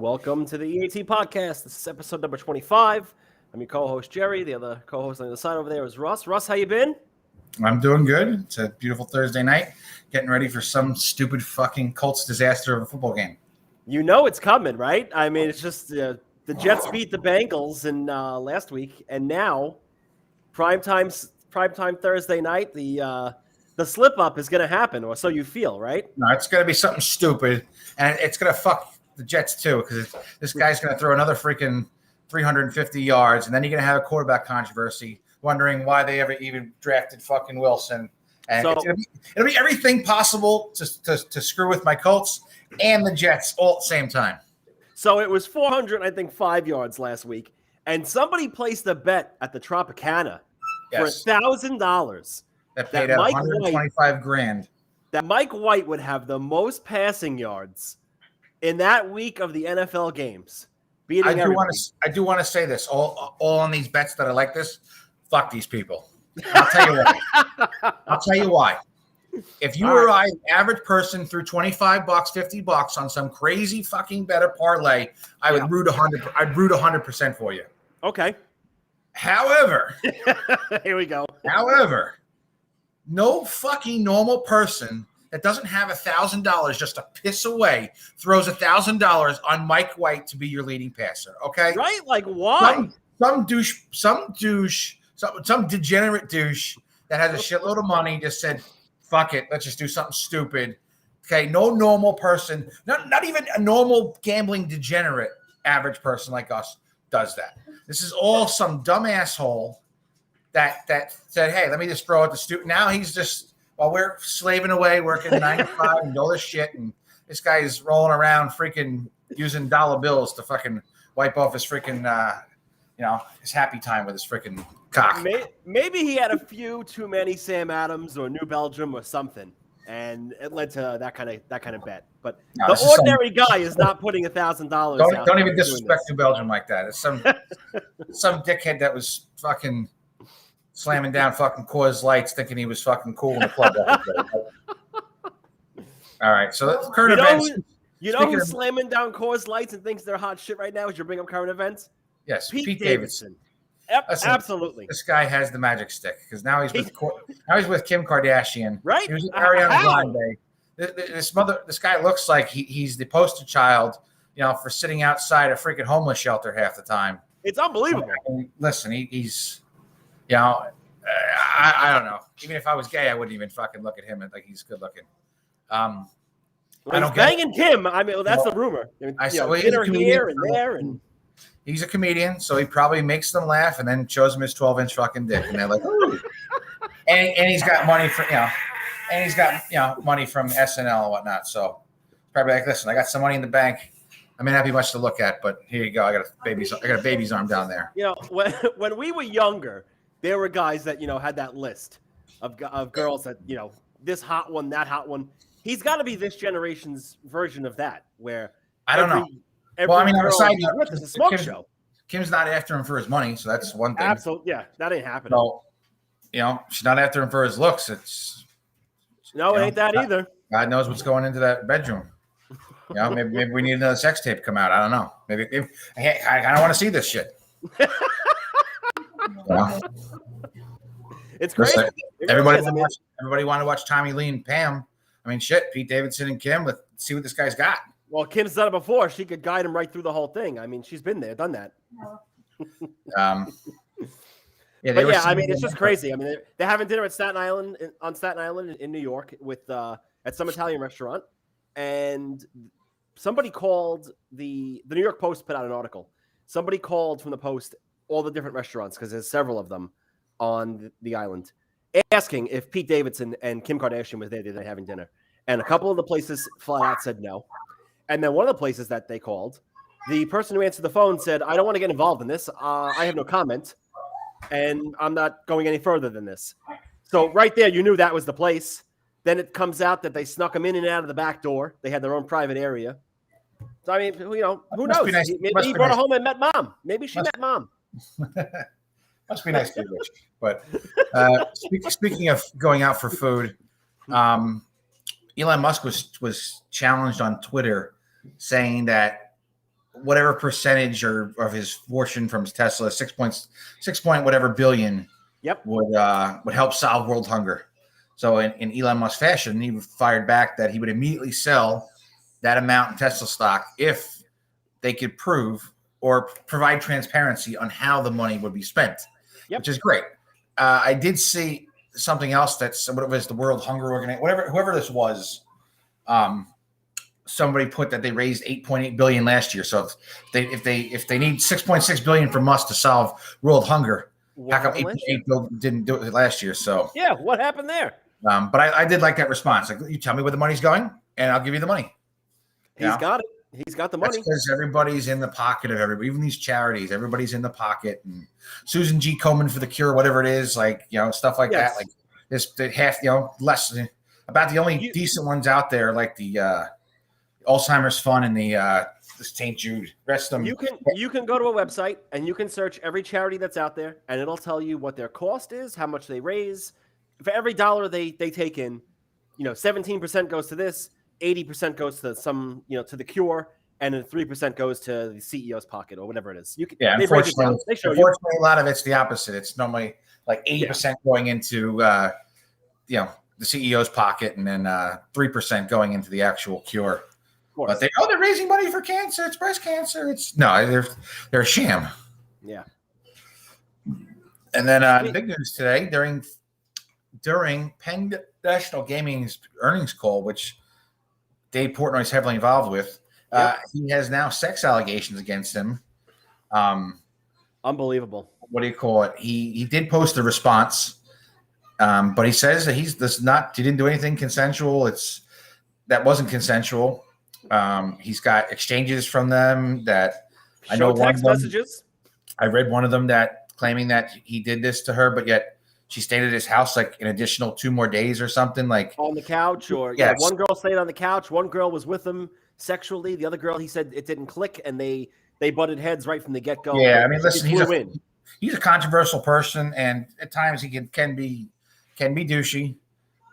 Welcome to the E.A.T podcast. This is episode number 25. I'm your co-host, Jerry. The other co-host on the side over there is Russ. Russ, how you been? I'm doing good. It's a beautiful Thursday night. Getting ready for some stupid fucking Colts disaster of a football game. You know it's coming, right? I mean, it's just the Jets beat the Bengals in last week, and now primetime Thursday night, the slip-up is going to happen, or so you feel, right? No, it's going to be something stupid, and it's going to fuck the Jets too, because this guy's going to throw another freaking 350 yards, and then you're going to have a quarterback controversy, wondering why they ever even drafted fucking Wilson. And it'll be everything possible to screw with my Colts and the Jets all at the same time. So it was 405 yards last week, and somebody placed a bet at the Tropicana for $1,000 that paid out $125,000. That Mike White would have the most passing yards in that week of the NFL games. I do want to say this. All on these bets that are like this, fuck these people. I'll tell you why. If you or I, average person, threw $25, $50 on some crazy fucking better parlay, I would root 100. I'd root 100% for you. Okay. However, here we go. However, no fucking normal person that doesn't have $1,000 just to piss away throws $1,000 on Mike White to be your leading passer. Okay, right? Like why? Some degenerate douche that has a shitload of money just said, "Fuck it, let's just do something stupid." Okay, no normal person, not even a normal gambling degenerate, average person like us does that. This is all some dumb asshole that said, "Hey, let me just throw it to stupid." Now he's just. While we're slaving away, working 9 to 5 and all this shit, and this guy is rolling around freaking using dollar bills to fucking wipe off his freaking, his happy time with his freaking cock. Maybe he had a few too many Sam Adams or New Belgium or something, and it led to that kind of bet. But the ordinary guy is not putting $1,000. Don't even disrespect New Belgium like that. It's some dickhead that was fucking slamming down fucking Coors Lights, thinking he was fucking cool in the club. All right, so current events. Who's slamming down Coors Lights and thinks they're hot shit right now? As you bring up current events, yes, Pete Davidson. Absolutely, this guy has the magic stick because now he's with Kim Kardashian. Right, he was with Ariana Grande. This guy looks like he's the poster child, for sitting outside a freaking homeless shelter half the time. It's unbelievable. Listen, he's. I don't know. Even if I was gay, I wouldn't even fucking look at him like he's good looking. I don't banging Kim. I mean, that's the rumor. Dinner here and there, and he's a comedian, so he probably makes them laugh and then shows them his 12-inch fucking dick, and they're like, "Ooh." and he's got money for and he's got money from SNL and whatnot. So probably like, listen, I got some money in the bank. I may not be much to look at, but here you go. I got a baby's arm down there. When we were younger, there were guys that, had that list of girls that, this hot one, that hot one. He's got to be this generation's version of that, where I don't know. Well, I mean, on the side note, it's a smoke show. Kim's not after him for his money, so that's one thing. Absolutely, yeah, that ain't happening. So, she's not after him for his looks. It ain't that either. God knows what's going into that bedroom. Maybe we need another sex tape come out. I don't know. Maybe I don't want to see this shit. It's crazy. Everybody want to watch Tommy Lee and Pam. I mean, shit. Pete Davidson and Kim. Let's see what this guy's got. Well, Kim's done it before. She could guide him right through the whole thing. I mean, she's been there, done that. It's just crazy. I mean, they're having dinner at Staten Island in New York with at some Italian restaurant, and somebody called the New York Post put out an article. Somebody called from the Post all the different restaurants, because there's several of them on the island, asking if Pete Davidson and Kim Kardashian was there having dinner. And a couple of the places flat out said no. And then one of the places that they called, the person who answered the phone said, "I don't want to get involved in this. I have no comment, and I'm not going any further than this." So right there, you knew that was the place. Then it comes out that they snuck him in and out of the back door. They had their own private area. So, I mean, who knows? Maybe he brought her home and met mom. Maybe she met mom. Must be nice to be rich. But speaking of going out for food, Elon Musk was challenged on Twitter saying that whatever percentage or of his fortune from his Tesla, 6 point whatever billion, would help solve world hunger. So in Elon Musk fashion, he fired back that he would immediately sell that amount in Tesla stock if they could prove or provide transparency on how the money would be spent, which is great. I did see something else that's what it was, the World Hunger Organization, whoever this was. Somebody put that they raised $8.8 billion last year. So if they need $6.6 billion from Musk to solve world hunger, how come $8.8 billion didn't do it last year? So what happened there? But I did like that response. Like, you tell me where the money's going, and I'll give you the money. He's got it. He's got the money. Because everybody's in the pocket of everybody, even these charities. Everybody's in the pocket. And Susan G. Komen for the cure, whatever it is, like stuff like that. Like this, half less about the only decent ones out there, like the Alzheimer's Fund and the St. Jude. Rest of them. You can go to a website and you can search every charity that's out there, and it'll tell you what their cost is, how much they raise. For every dollar they take in, 17% goes to this, 80% goes to to the cure, and then 3% goes to the CEO's pocket or whatever it is. Unfortunately, a lot of it's the opposite. It's normally like 80% going into the CEO's pocket, and then 3% going into the actual cure. But they're raising money for cancer. It's breast cancer. They're a sham. Yeah. And then the big news today during Penn National Gaming's earnings call, which Dave Portnoy is heavily involved with, he has now sex allegations against him. Unbelievable. What do you call it? He did post a response, but he says that he didn't do anything consensual. That wasn't consensual. He's got exchanges from them that I know. Text messages. I read one of them that claiming that he did this to her, but yet she stayed at his house like an additional 2 more days or something, like on the couch. Or one girl stayed on the couch. One girl was with him sexually. The other girl, he said it didn't click, and they butted heads right from the get go. Yeah, I mean, listen, he's a controversial person, and at times he can be douchey,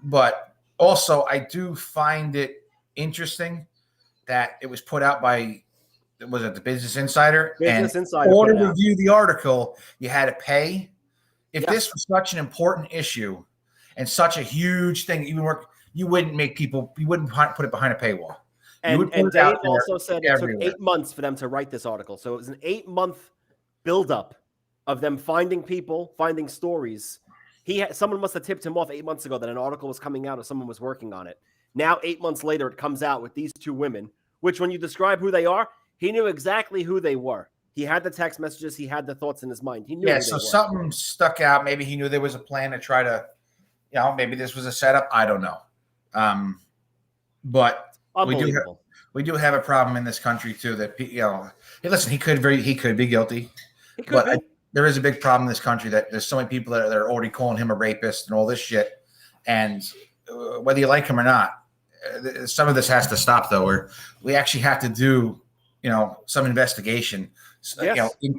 but also I do find it interesting that it was put out by, was it the Business Insider? To review the article, you had to pay. If this was such an important issue and such a huge thing, you wouldn't put it behind a paywall. And Dave also said it took 8 months for them to write this article. So it was an 8-month buildup of them finding people, finding stories. Someone must have tipped him off 8 months ago that an article was coming out or someone was working on it. Now, 8 months later, it comes out with these 2 women, which when you describe who they are, he knew exactly who they were. He had the text messages. He had the thoughts in his mind. He knew. Yeah, so something stuck out. Maybe he knew there was a plan to try to, maybe this was a setup. I don't know. But we do have a problem in this country too. That listen, he could be guilty, there is a big problem in this country that there's so many people that are already calling him a rapist and all this shit. And whether you like him or not, some of this has to stop though. Or we actually have to do, some investigation.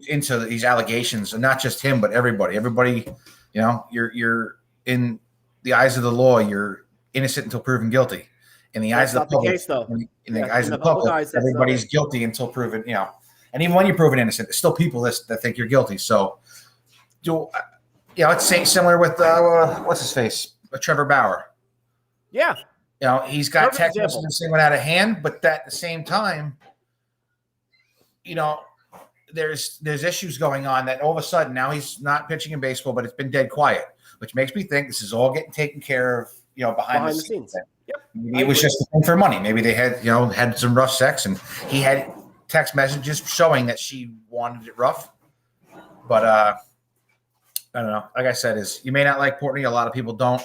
Into these allegations, and not just him, but everybody. Everybody, you're in the eyes of the law, you're innocent until proven guilty. In the eyes of the public, in the eyes of the public, everybody's guilty until proven. And even when you're proven innocent, there's still people that think you're guilty. So, it's similar with what's his face, Trevor Bauer. Yeah, he's got text messages saying went out of hand, but at the same time, there's issues going on that all of a sudden now he's not pitching in baseball, but it's been dead quiet, which makes me think this is all getting taken care of, behind the scenes. Yep. Maybe it was just a thing for money. Maybe they had some rough sex, and he had text messages showing that she wanted it rough. But I don't know. Like I said, you may not like Portnoy. A lot of people don't.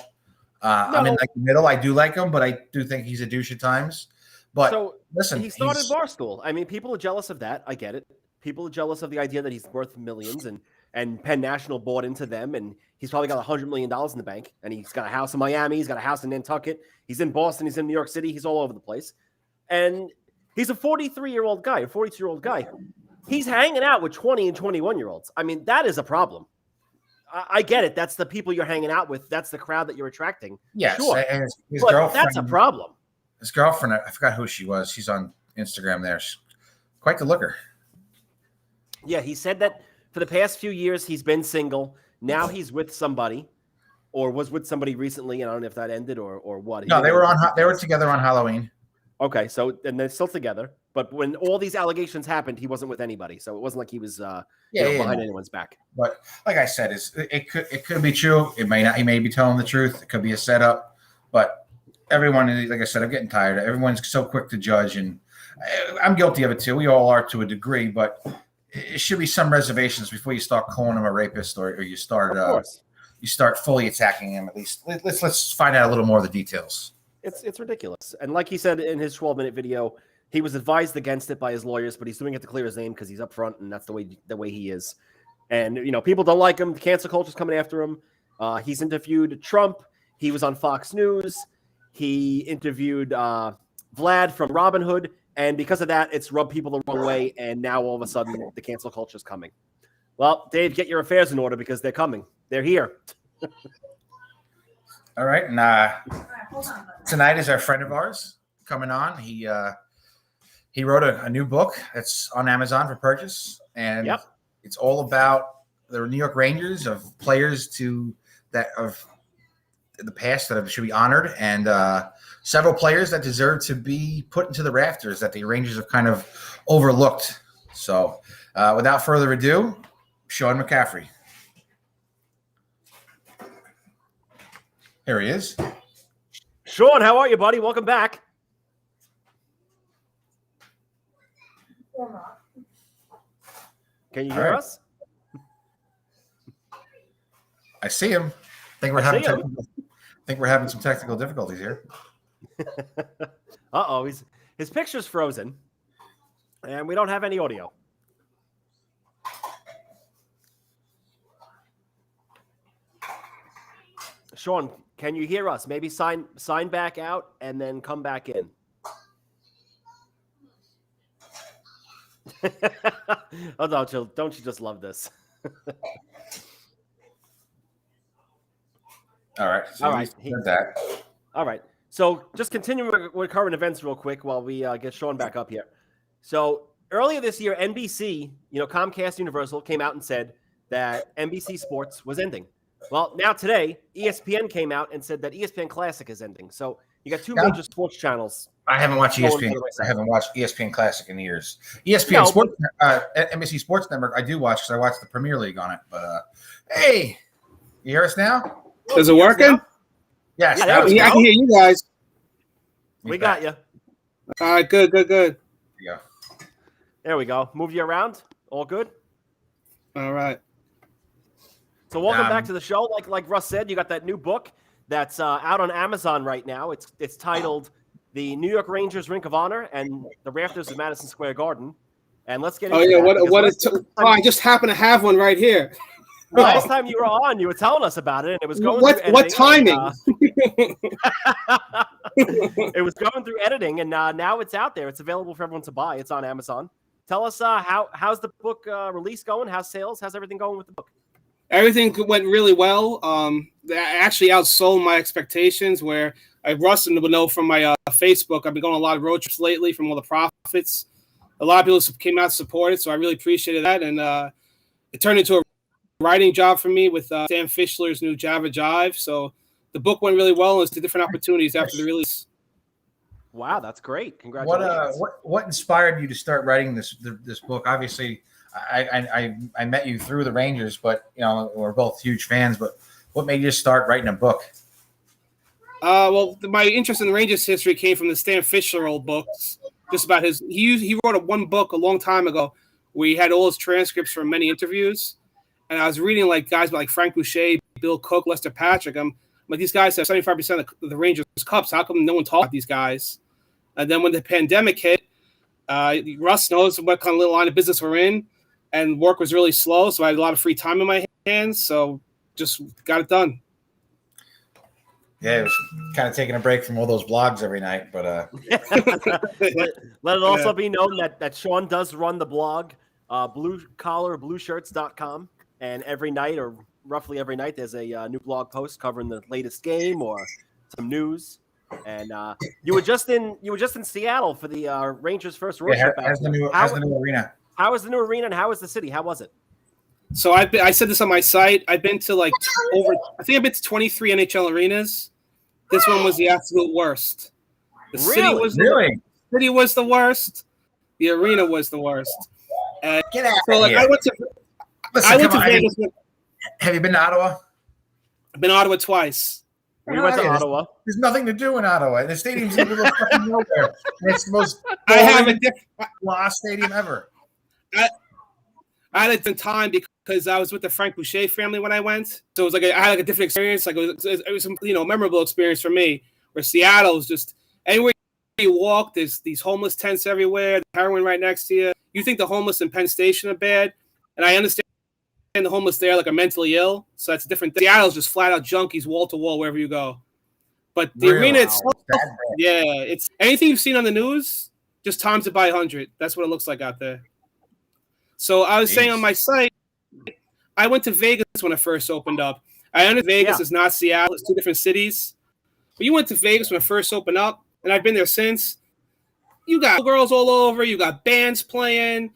I'm in the middle. I do like him, but I do think he's a douche at times. But listen, he started Barstool. I mean, people are jealous of that. I get it. People are jealous of the idea that he's worth millions, and Penn National bought into them, and he's probably got $100 million in the bank, and he's got a house in Miami, he's got a house in Nantucket, he's in Boston, he's in New York City, he's all over the place. And he's a 43-year-old guy, a 42-year-old guy. He's hanging out with 20 and 21-year-olds. I mean, that is a problem. I get it. That's the people you're hanging out with. That's the crowd that you're attracting. Yes, sure. And his but girlfriend, that's a problem. His girlfriend, I forgot who she was. She's on Instagram there. She's quite the looker. Yeah, he said that for the past few years he's been single. Now he's with somebody, or was with somebody recently, and I don't know if that ended or what. No, they were together on Halloween. Okay, so and they're still together. But when all these allegations happened, he wasn't with anybody, so it wasn't like he was behind anyone's back. But like I said, it could be true. It may not. He may be telling the truth. It could be a setup. But everyone, like I said, I'm getting tired. Everyone's so quick to judge, and I'm guilty of it too. We all are to a degree, but it should be some reservations before you start calling him a rapist or you start fully attacking him. At least let's find out a little more of the details. It's ridiculous. And like he said in his 12-minute video, he was advised against it by his lawyers, but he's doing it to clear his name because he's up front, and that's the way he is. And people don't like him. The cancel culture's coming after him. He's interviewed Trump. He was on Fox News. He interviewed Vlad from Robinhood. And because of that, it's rubbed people the wrong way. And now all of a sudden, the cancel culture is coming. Well, Dave, get your affairs in order because they're coming. They're here. All right. And tonight is our friend of ours coming on. He wrote a new book that's on Amazon for purchase. And it's all about the New York Rangers, of players of the past that should be honored, and several players that deserve to be put into the rafters that the Rangers have kind of overlooked. So without further ado, Sean McCaffrey. Here he is. Sean, how are you, buddy? Welcome back. Can you hear us? I see him. I think we're having some technical difficulties here. Uh-oh, his picture's frozen, and we don't have any audio. Sean, can you hear us? Maybe sign back out and then come back in. Oh, don't you just love this? All right. So all right. All right. So just continuing with current events real quick while we get Sean back up here. So earlier this year, NBC, Comcast Universal came out and said that NBC Sports was ending. Well, now today, ESPN came out and said that ESPN Classic is ending. So you got two major sports channels. I haven't watched ESPN. I haven't watched ESPN Classic in years. ESPN Sports, NBC Sports Network, I do watch because I watch the Premier League on it. But hey, you hear us now? Is it working? Yes. I can hear you guys. We got you. All right, good. Yeah. There we go. Move you around. All good? All right. So welcome back to the show. Like Russ said, you got that new book that's out on Amazon right now. It's titled The New York Rangers Rink of Honor and the Rafters of Madison Square Garden. And let's get into that. I just happen to have one right here. Last time you were on, you were telling us about it, and it was going through editing. What timing? It was going through editing, and now it's out there. It's available for everyone to buy. It's on Amazon. Tell us how's the book release going? How's sales? How's everything going with the book? Everything went really well. They actually outsold my expectations. Where Russ would know from my Facebook, I've been going on a lot of road trips lately from all the profits. A lot of people came out to support it, so I really appreciated that. And it turned into a writing job for me with Dan Fischler's new Java Jive. So the book went really well, and it's different opportunities after the release. Wow, that's great! Congratulations. What inspired you to start writing this book? Obviously, I met you through the Rangers, but we're both huge fans. But what made you start writing a book? Well, my interest in the Rangers history came from the Stan Fischler old books, just about his. He wrote one book a long time ago where he had all his transcripts from many interviews, and I was reading guys like Frank Boucher, Bill Cook, Lester Patrick. I'm like, these guys have 75% of the Rangers Cups. How come no one talked about these guys? And then when the pandemic hit, Russ knows what kind of line of business we're in, and work was really slow, so I had a lot of free time in my hands, so just got it done. Yeah, it was kind of taking a break from all those blogs every night, but let it also be known that Sean does run the blog, blueshirts.com, and every night or roughly every night there's a new blog post covering the latest game or some news. And you were just in Seattle for the Rangers' first road trip. How's the new arena? How was the new arena and how was the city? How was it? So I said this on my site. I've been to I think I've been to 23 NHL arenas. This one was the absolute worst. The city was the worst. The arena was the worst. Get out so of here. I went to Vegas. Have you been to Ottawa? I've been to Ottawa twice. We went to Ottawa. There's nothing to do in Ottawa. The stadium's in the middle of fucking nowhere. It's the most lost stadium ever. I had a different time because I was with the Frank Boucher family when I went. So it was I had a different experience. Like it was a memorable experience for me. Where Seattle was just anywhere you walk, there's these homeless tents everywhere, the heroin right next to you. You think the homeless in Penn Station are bad, and I understand the homeless there are mentally ill, so that's a different thing. Seattle's just flat out junkies, wall to wall, wherever you go. But the arena itself, it's anything you've seen on the news, just times it by 100. That's what it looks like out there. So I was saying on my site, I went to Vegas when it first opened up. I understand Vegas is not Seattle; it's two different cities. But you went to Vegas when it first opened up, and I've been there since. You got girls all over. You got bands playing.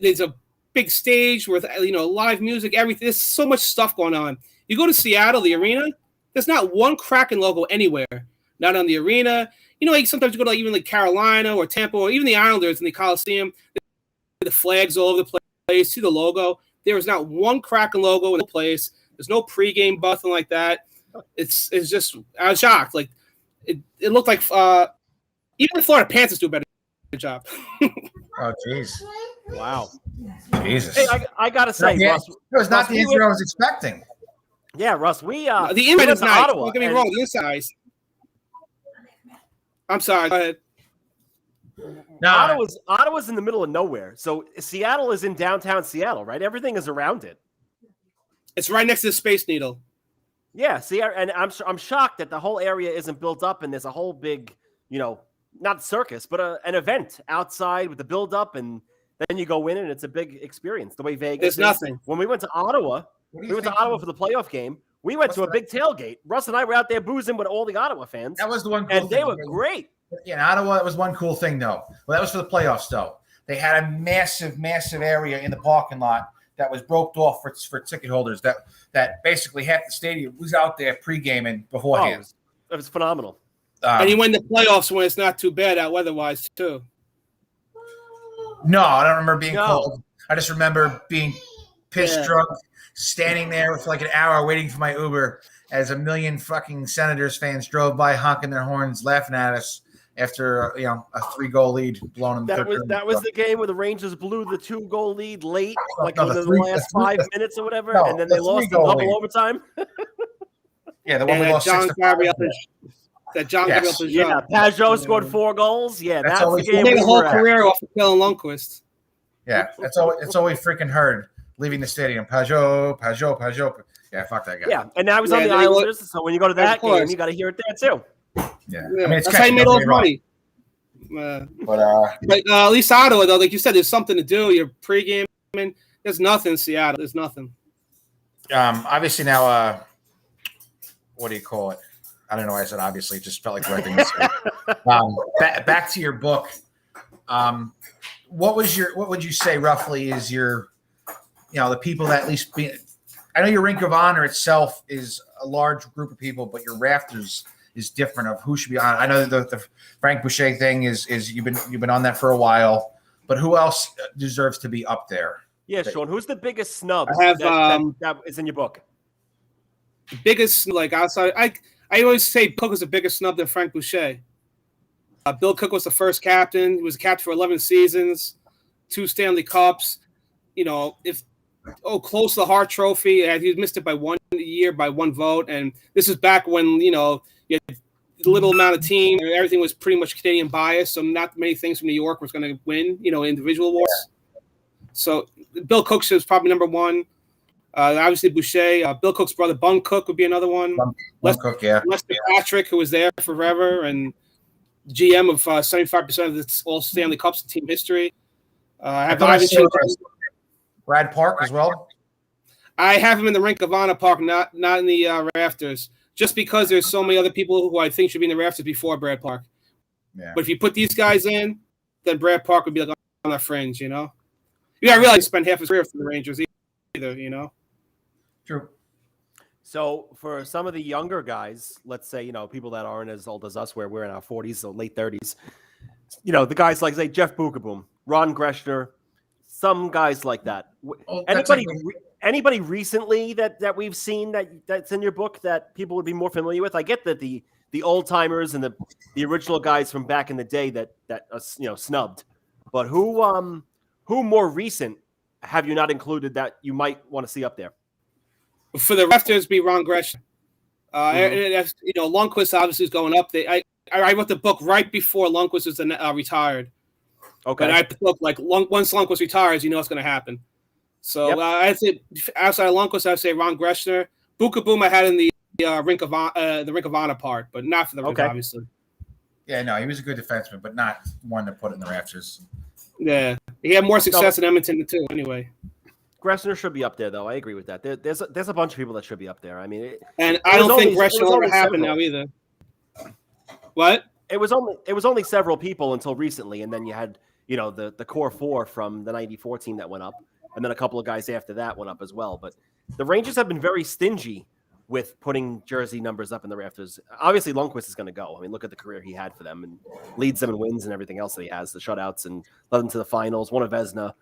There's a big stage with live music. Everything. There's so much stuff going on. You go to Seattle, the arena. There's not one Kraken logo anywhere. Not on the arena. Sometimes you go to even Carolina or Tampa or even the Islanders in the Coliseum. The flags all over the place. See the logo. There is not one Kraken logo in the place. There's no pregame, nothing like that. It's just I was shocked. It looked like even the Florida Panthers do a better job. Oh, jeez. Wow. Jesus. Hey, I gotta say, Russ, it was not the answer I was expecting. Yeah, Russ, the inside is nice. Ottawa. Don't get me wrong, the inside is. I'm sorry. Go ahead. No, Ottawa's in the middle of nowhere. So Seattle is in downtown Seattle, right? Everything is around it. It's right next to the Space Needle. Yeah, see, and I'm shocked that the whole area isn't built up, and there's a whole big, not circus, but an event outside with the build up, and then you go in, and it's a big experience. The way Vegas There's is. nothing. When we went to Ottawa, for the playoff game. We went to a big tailgate. Russ and I were out there boozing with all the Ottawa fans. That was the one, and they were great. Yeah, in Ottawa, that was one cool thing, though. Well, that was for the playoffs, though. They had a massive, massive area in the parking lot that was roped off for ticket holders. That basically half the stadium was out there pre-gaming beforehand. It was phenomenal. And you win the playoffs when it's not too bad out weather-wise, too. No, I don't remember being cold. I just remember being pissed drunk, standing there for an hour waiting for my Uber as a million fucking Senators fans drove by honking their horns, laughing at us after a 3-goal lead blown in the third. That was the game where the Rangers blew the 2-goal lead late, within the last 5 minutes or whatever, and then they lost in double overtime. Yeah, the one we lost. John Gabriel. Yeah, Pajot scored 4 goals. Yeah, that's the game. He made a whole career off of Kellen Lundqvist. Yeah, that's all we freaking heard leaving the stadium. Pajot. Yeah, fuck that guy. Yeah, and now he's on the Islanders, so when you go to that game, you got to hear it there too. Yeah. I mean, that's how he made all his money. But at least Ottawa, though, like you said, there's something to do. You're pre-gaming. There's nothing in Seattle. There's nothing. Obviously now, what do you call it? I don't know why I said obviously. It just felt like the right thing to say. Back to your book. What would you say roughly is your, the people that at least be. I know your Rink of Honor itself is a large group of people, but your Rafters is different of who should be on. I know the Frank Boucher thing is you've been on that for a while, but who else deserves to be up there? Yeah, Sean. Who's the biggest snub that is in your book? The biggest, outside. I always say Cook was the biggest snub than Frank Boucher. Bill Cook was the first captain. He was a captain for 11 seasons, 2 Stanley Cups. Close to the Hart Trophy. He missed it by 1 year by 1 vote. And this is back when, you had a little amount of team. Everything was pretty much Canadian bias. So not many things from New York was going to win, individual awards. Yeah. So Bill Cook was probably number 1. Obviously Boucher. Bill Cook's brother, Bun Cook, would be another one. Cook, yeah. Lester Patrick, who was there forever and GM of 75% of the all Stanley Cups in team history. Brad Park as well. I have him in the Rink of Honor Park, not in the Rafters, just because there's so many other people who I think should be in the Rafters before Brad Park. Yeah. But if you put these guys in, then Brad Park would be like on the fringe, you know? Yeah, I realize he spent half his career for the Rangers either, you know? True. So for some of the younger guys, let's say, you know, people that aren't as old as us, where we're in our 40s, so late 30s, you know, the guys like, say, Jeff Bukaboom, Ron Greshner, some guys like that. Anybody recently that we've seen that's in your book that people would be more familiar with? I get that the old timers and the original guys from back in the day that you know, snubbed, but who more recent have you not included that you might want to see up there? For the Rafters, be Ron Gresham. You know, Lundqvist obviously is going up there. I wrote the book right before Lundqvist was retired. Okay. But I look like once Lundqvist retires, you know what's going to happen. So I'd say outside of Lundqvist, I'd say Ron Greshner. Bukaboom I had in the Rink of Honor part, but not for the Rink, obviously. Yeah, no, he was a good defenseman, but not one to put in the Rafters. Yeah, he had more success in Edmonton too. Anyway. Greshner should be up there, though. I agree with that. There's a bunch of people that should be up there. I mean, I don't think Greshner will ever happen now either. What? It was only several people until recently, and then you had, you know, the core four from the '94 team that went up, and then a couple of guys after that went up as well. But the Rangers have been very stingy with putting jersey numbers up in the Rafters. Obviously, Lundqvist is going to go. I mean, look at the career he had for them, and leads them in wins and everything else that he has, the shutouts, and led them to the finals, won a Vezina,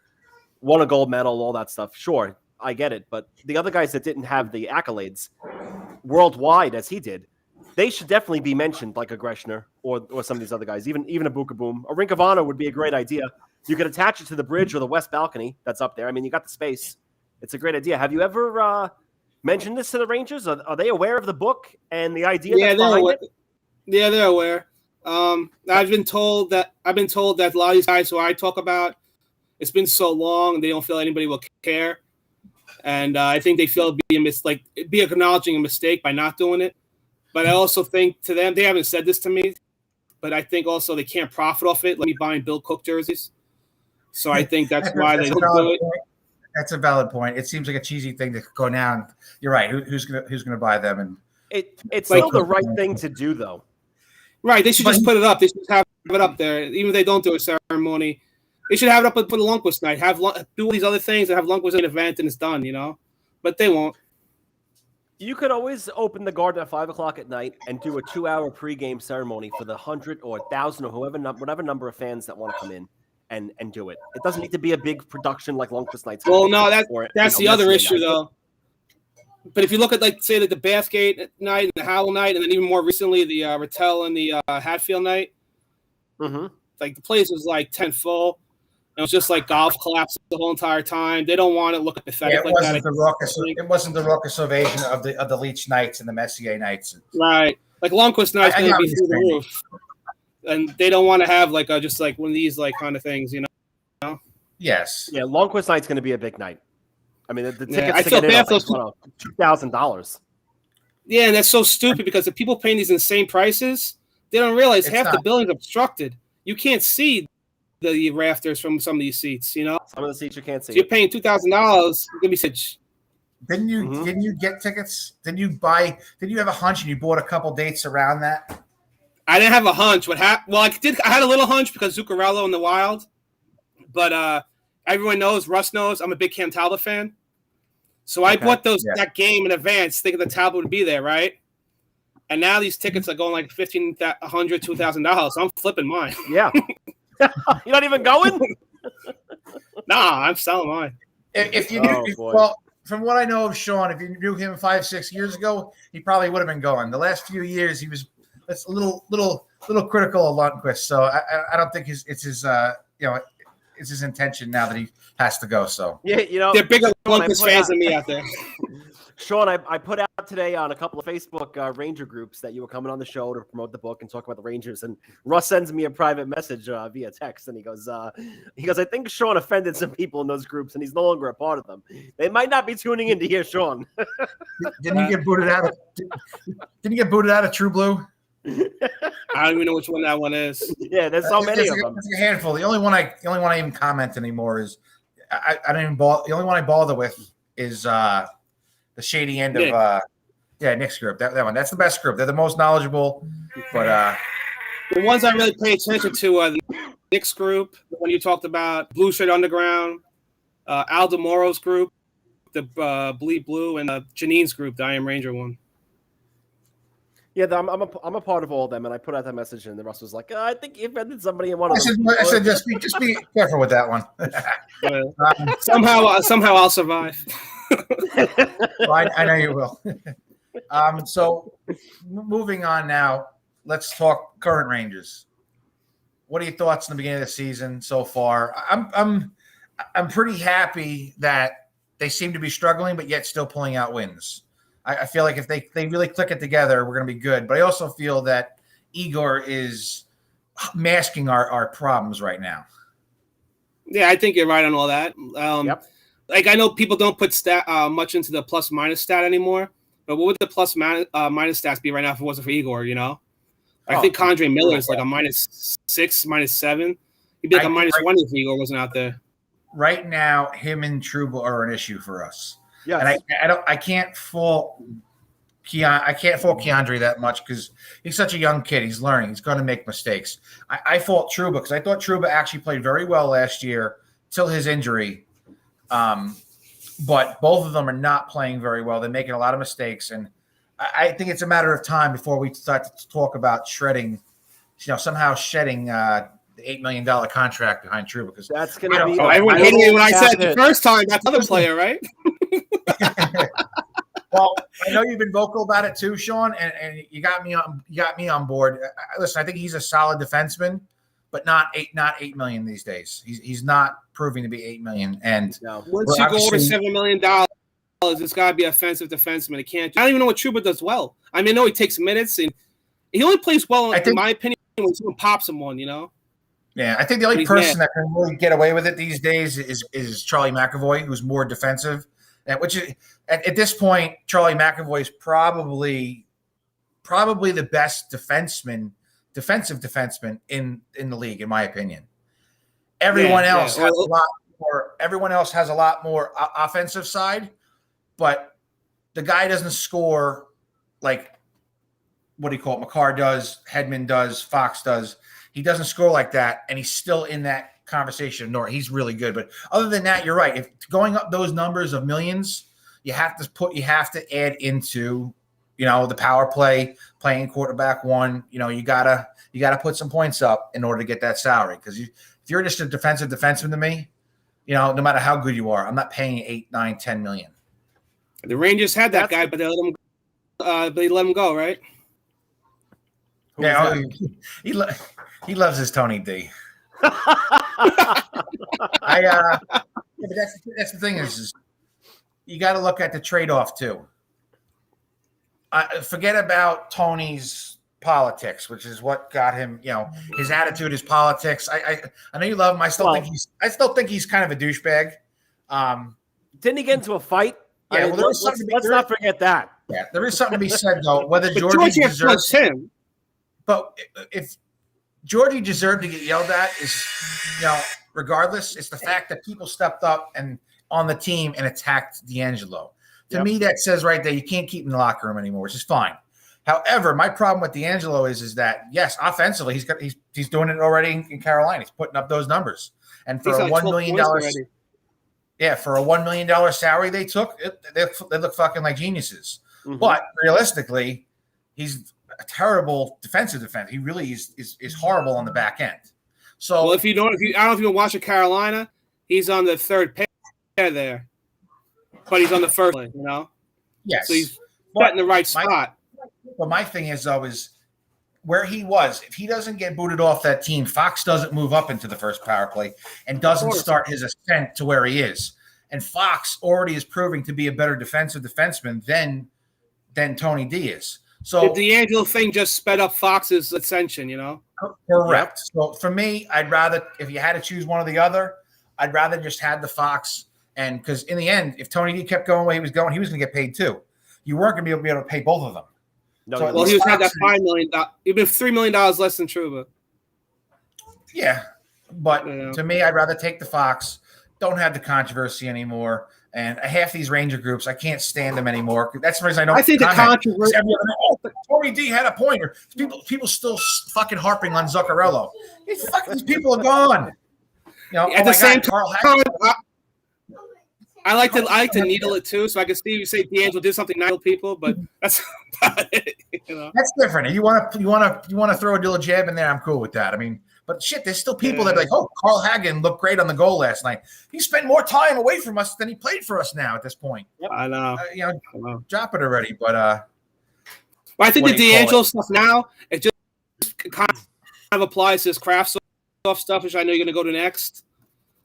won a gold medal, all that stuff. Sure, I get it. But the other guys that didn't have the accolades worldwide as he did, they should definitely be mentioned, like a Greshner or some of these other guys, even a Bukaboom. A Rink of Honor would be a great idea. You could attach it to the bridge or the west balcony that's up there. I mean, you got the space. It's a great idea. Have you ever mentioned this to the Rangers? Are they aware of the book and the idea that's behind it? Yeah, they're aware. I've been told that a lot of these guys who I talk about, it's been so long, they don't feel anybody will care. And I think they feel it'd be acknowledging a mistake by not doing it. But I also think to them, they haven't said this to me, but I think also they can't profit off it, like me buying Bill Cook jerseys. So I think that's why they don't do it. That's a valid point. It seems like a cheesy thing to go down. You're right. Who's gonna buy them? And it's still the right thing to do, though. Right. They should just put it up. They should have it up there, even if they don't do a ceremony. They should have it up for the Lundqvist night. Do all these other things and have Lundqvist an event and it's done, you know. But they won't. You could always open the Garden at 5:00 at night and do a 2-hour pregame ceremony for the 100 or 1,000 or whatever number of fans that want to come in and do it. It doesn't need to be a big production like Lundqvist nights. Well, no, that's the other issue, though. But if you look at, like, say, the Bathgate night and the Howell night, and then even more recently the Rattel and the Hatfield night, like the place was like 10 full. It was just like golf collapsed the whole entire time. They don't want it looking pathetic like that. It wasn't the raucous ovation of the Leach nights and the Messier nights. Right. Like Lundqvist night's going to be through the roof. And they don't want to have like just like one of these like kind of things, you know? Yes. Yeah, Lundqvist night's going to be a big night. I mean, the tickets I feel bad for $2,000. Yeah, and that's so stupid because if people paying these insane prices, they don't realize half the building's obstructed. You can't see the rafters from some of these seats, you know. Some of the seats you can't see. So you're paying $2,000. You're gonna be such. Didn't you get tickets? Didn't you have a hunch and you bought a couple dates around that? I didn't have a hunch. What happened? Well, I had a little hunch because Zuccarello in the Wild, but everyone knows, Russ knows, I'm a big Cam Talbot fan. So I bought that game in advance, thinking the Talbot would be there, right? And now these tickets are going like $1,500, $2,000. So I'm flipping mine. Yeah. You're not even going? Nah, I'm selling mine. If you knew, well, from what I know of Sean, if you knew him 5-6 years ago, he probably would have been going. The last few years, he was a little critical of Lundqvist. So I don't think it's his intention now that he has to go. So yeah, you know, they're bigger Lundqvist fans than me out there. Sean, I put out today on a couple of Facebook Ranger groups that you were coming on the show to promote the book and talk about the Rangers. And Russ sends me a private message via text, and he goes, I think Sean offended some people in those groups, and he's no longer a part of them. They might not be tuning in to hear Sean. Didn't you get booted out of True Blue? I don't even know which one that one is. Yeah, there's so many of them. It's a handful. The only one I even comment anymore is I don't even bother. The only one I bother with is the shady end of Nick's group. That one. That's the best group. They're the most knowledgeable. But the ones I really pay attention to are the Nick's group, the one you talked about, Blue Shirt Underground, Al DeMoro's group, the Bleed Blue, and Janine's group, the I Am Ranger one. Yeah, I'm a part of all of them, and I put out that message, and the Russ was like, I think you offended somebody in one of them. I said, just be careful with that one. Somehow I'll survive. Well, I know you will. So moving on now, let's talk current Rangers. What are your thoughts in the beginning of the season so far? I'm pretty happy that they seem to be struggling, but yet still pulling out wins. I feel like if they really click it together, we're going to be good. But I also feel that Igor is masking our problems right now. Yeah, I think you're right on all that. Yep. Like I know people don't put much into the plus minus stat anymore, but what would the plus minus stats be right now if it wasn't for Igor? You know, I think Condre Miller is like a -6, -7. He'd be like a -1 if Igor wasn't out there. Right now, him and Trouba are an issue for us. Yes. And I can't fault Keandre that much because he's such a young kid. He's learning. He's going to make mistakes. I fault Trouba because I thought Trouba actually played very well last year till his injury. But both of them are not playing very well. They're making a lot of mistakes, and I think it's a matter of time before we start to talk about shredding. Somehow shedding the $8 million contract behind Trouba because that's going to be. Everyone hated me when I said it the first time. That's another player, right? Well, I know you've been vocal about it too, Sean, and you got me on board. Listen, I think he's a solid defenseman, but not $8 million these days. He's not proving to be $8 million. And once you go over $7 million, it's got to be offensive defenseman. It can't. I don't even know what Trouba does well. I mean, I know he takes minutes and he only plays well, in my opinion, when someone pops him one. Yeah, I think the only person that can really get away with it these days is Charlie McAvoy, who's more defensive. Which is, at this point, Charlie McAvoy is probably the best defensive defenseman in the league, in my opinion. Everyone else has a lot more. Everyone else has a lot more offensive side, but the guy doesn't score like what do you call it? McCarr does, Hedman does, Fox does. He doesn't score like that, and he's still in that conversation. Nor he's really good, but other than that, you're right. If going up those numbers of millions, you have to add into, the power play, playing quarterback one. You gotta put some points up in order to get that salary. Because if you're just a defensive defenseman to me, no matter how good you are, I'm not paying 8, 9, 10 million. The Rangers had that guy, but they let him go, right? Yeah, he loves his Tony D. But that's the thing is you got to look at the trade-off too. Forget about Tony's politics, which is what got him. His attitude is politics. I know you love him. I still think he's kind of a douchebag. Didn't he get into a fight? Yeah, let's not forget that. Yeah, there is something to be said though. Whether Georgie deserves him, but if Georgie deserved to get yelled at is, regardless, it's the fact that people stepped up and on the team and attacked D'Angelo. To me, that says right there, you can't keep him in the locker room anymore, which is fine. However, my problem with D'Angelo is that, yes, offensively, he's doing it already in Carolina. He's putting up those numbers. And for a $1 million, for a $1 million salary they took, they look fucking like geniuses. Mm-hmm. But realistically, he's a terrible defense. He really is horrible on the back end. So I don't know if you've been watching Carolina, he's on the third pair there, but he's on the first one, Yes. So he's in the right spot. But my thing is where he was. If he doesn't get booted off that team, Fox doesn't move up into the first power play and doesn't start his ascent to where he is. And Fox already is proving to be a better defensive defenseman than Tony D is. So the D'Angelo thing just sped up Fox's ascension, Correct. So for me, I'd rather, if you had to choose one or the other, I'd rather just have the Fox. And because in the end, if Tony D kept going the way he was going, he was going to get paid too. You weren't going to be able to pay both of them. No, so he was had that $5 million. He'd been $3 million less than Trouba. Yeah, but to me, I'd rather take the Fox. Don't have the controversy anymore. And half these Ranger groups, I can't stand them anymore. That's the reason I don't. I think the controversy. Tory D had a point. People still fucking harping on Zuccarello. These people are gone. At the same time, I like to needle it too, so I can see you say D'Angelo did something to needle people, but that's about it. That's different. You want to throw a little jab in there? I'm cool with that. I mean, but shit, there's still people that are like, oh, Carl Hagen looked great on the goal last night. He spent more time away from us than he played for us now at this point. Yep. I know. Drop it already. But I think the D'Angelo stuff now it just kind of applies to this Kraftsoff stuff, which I know you're going to go to next.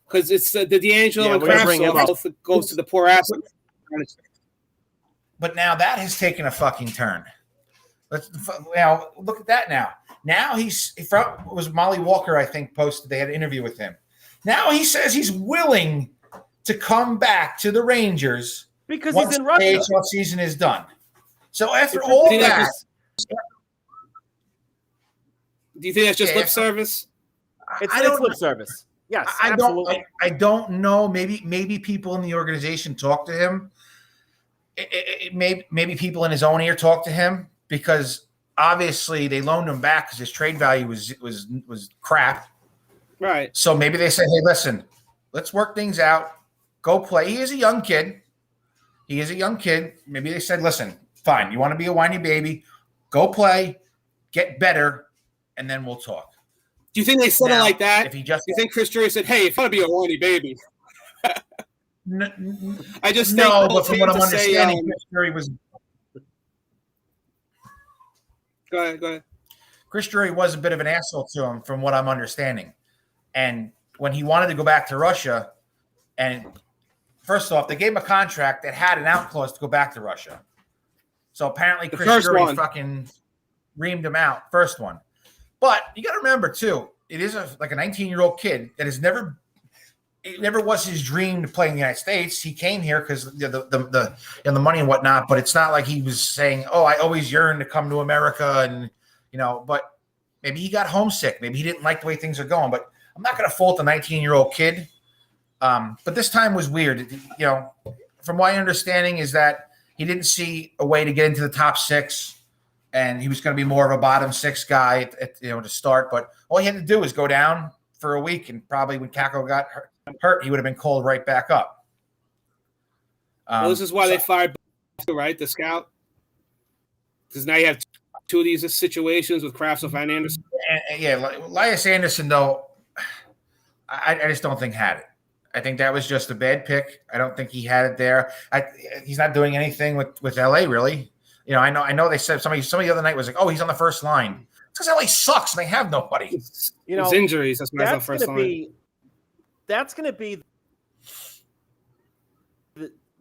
Because it's the D'Angelo and Kraftsoff goes to the poor ass. But now that has taken a fucking turn. Now look at that now. Now it was Molly Walker, I think, posted. They had an interview with him. Now he says he's willing to come back to the Rangers because he's in Russia. The AHL season is done. So after all that, do you think that's just lip service? It's lip service. Yes, absolutely. I don't know. Maybe people in the organization talk to him. Maybe people in his own ear talk to him because obviously they loaned him back because his trade value was crap. Right. So maybe they said, "Hey, listen, let's work things out. Go play." He is a young kid. Maybe they said, "Listen, fine. You want to be a whiny baby? Go play, get better, and then we'll talk." Do you think they said it like that? Do you think Chris Drury said, "Hey, if you want to be a whiny baby"? I just no, but from what I'm understanding, Chris Drury was. Go ahead. Chris Drury was a bit of an asshole to him, from what I'm understanding. And when he wanted to go back to Russia, and first off, they gave him a contract that had an out clause to go back to Russia. So apparently, Chris Drury fucking reamed him out. First one. But you got to remember, too, it is like a 19-year-old kid that has never – it never was his dream to play in the United States. He came here because the money and whatnot, but it's not like he was saying, oh, I always yearned to come to America and, but maybe he got homesick. Maybe he didn't like the way things are going. But I'm not going to fault the 19-year-old kid. But this time was weird. From my understanding is that he didn't see a way to get into the top six. And he was going to be more of a bottom six guy, to start. But all he had to do was go down for a week, and probably when Kako got hurt, he would have been called right back up. This is why they fired, right, the scout, because now you have two of these situations with Kraftsoff and Anderson. Elias Anderson, though, I just don't think had it. I think that was just a bad pick. I don't think he had it there. He's not doing anything with LA really. I know they said somebody the other night was like, oh, he's on the first line. It's because LA sucks and they have nobody. It's injuries. That's why he's on the first line. That's going to be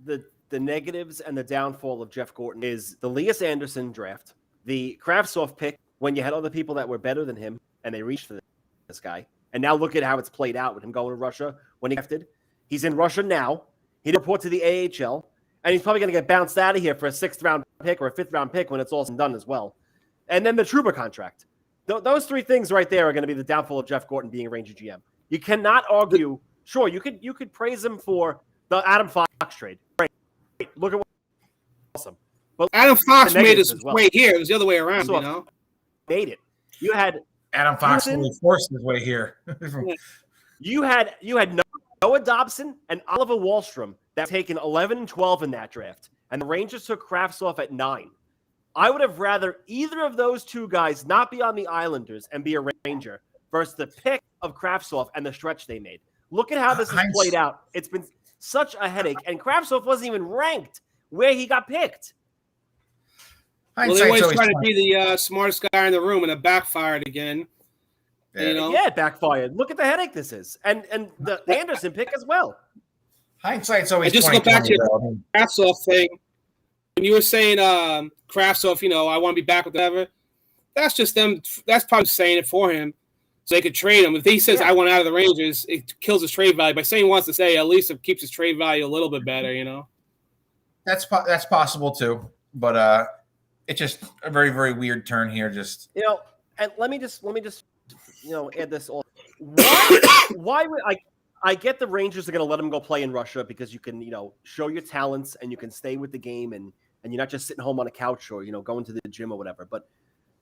the negatives and the downfall of Jeff Gorton is the Elias Anderson draft, the Kraftsoff pick when you had other people that were better than him and they reached for this guy. And now look at how it's played out with him going to Russia when he drafted. He's in Russia now. He didn't report to the AHL. And he's probably going to get bounced out of here for a 6th-round pick or a 5th-round pick when it's all done as well. And then the Trouba contract. Those three things right there are going to be the downfall of Jeff Gorton being a Ranger GM. You cannot argue. Sure, you could praise him for the Adam Fox trade. Great. Look at what awesome. But Adam Fox made his way here. It was the other way around, Made it. You had Adam Fox really forced his way here. You had Noah Dobson and Oliver Wahlstrom that taken 11 and 12 in that draft, and the Rangers took Kraftsoff at 9. I would have rather either of those two guys not be on the Islanders and be a Ranger versus the pick of Kraftsoff and the stretch they made. Look at how this has played out. It's been such a headache, and Kraftsoff wasn't even ranked where he got picked. Well, they always try to be the smartest guy in the room, and it backfired again. Yeah, it backfired. Look at the headache this is, and the Anderson pick as well. Hindsight's always. Just go back to your Kraftsoff thing. When you were saying Kraftsoff, I want to be back with whatever. That's just them. That's probably saying it for him, so they could trade him. If he says I want out of the Rangers, it kills his trade value. By saying he wants to stay, at least it keeps his trade value a little bit better. That's possible too, but it's just a very, very weird turn here. Just and let me just add this all. Why would I get the Rangers are going to let him go play in Russia because you can, show your talents and you can stay with the game and you're not just sitting home on a couch or, going to the gym or whatever. But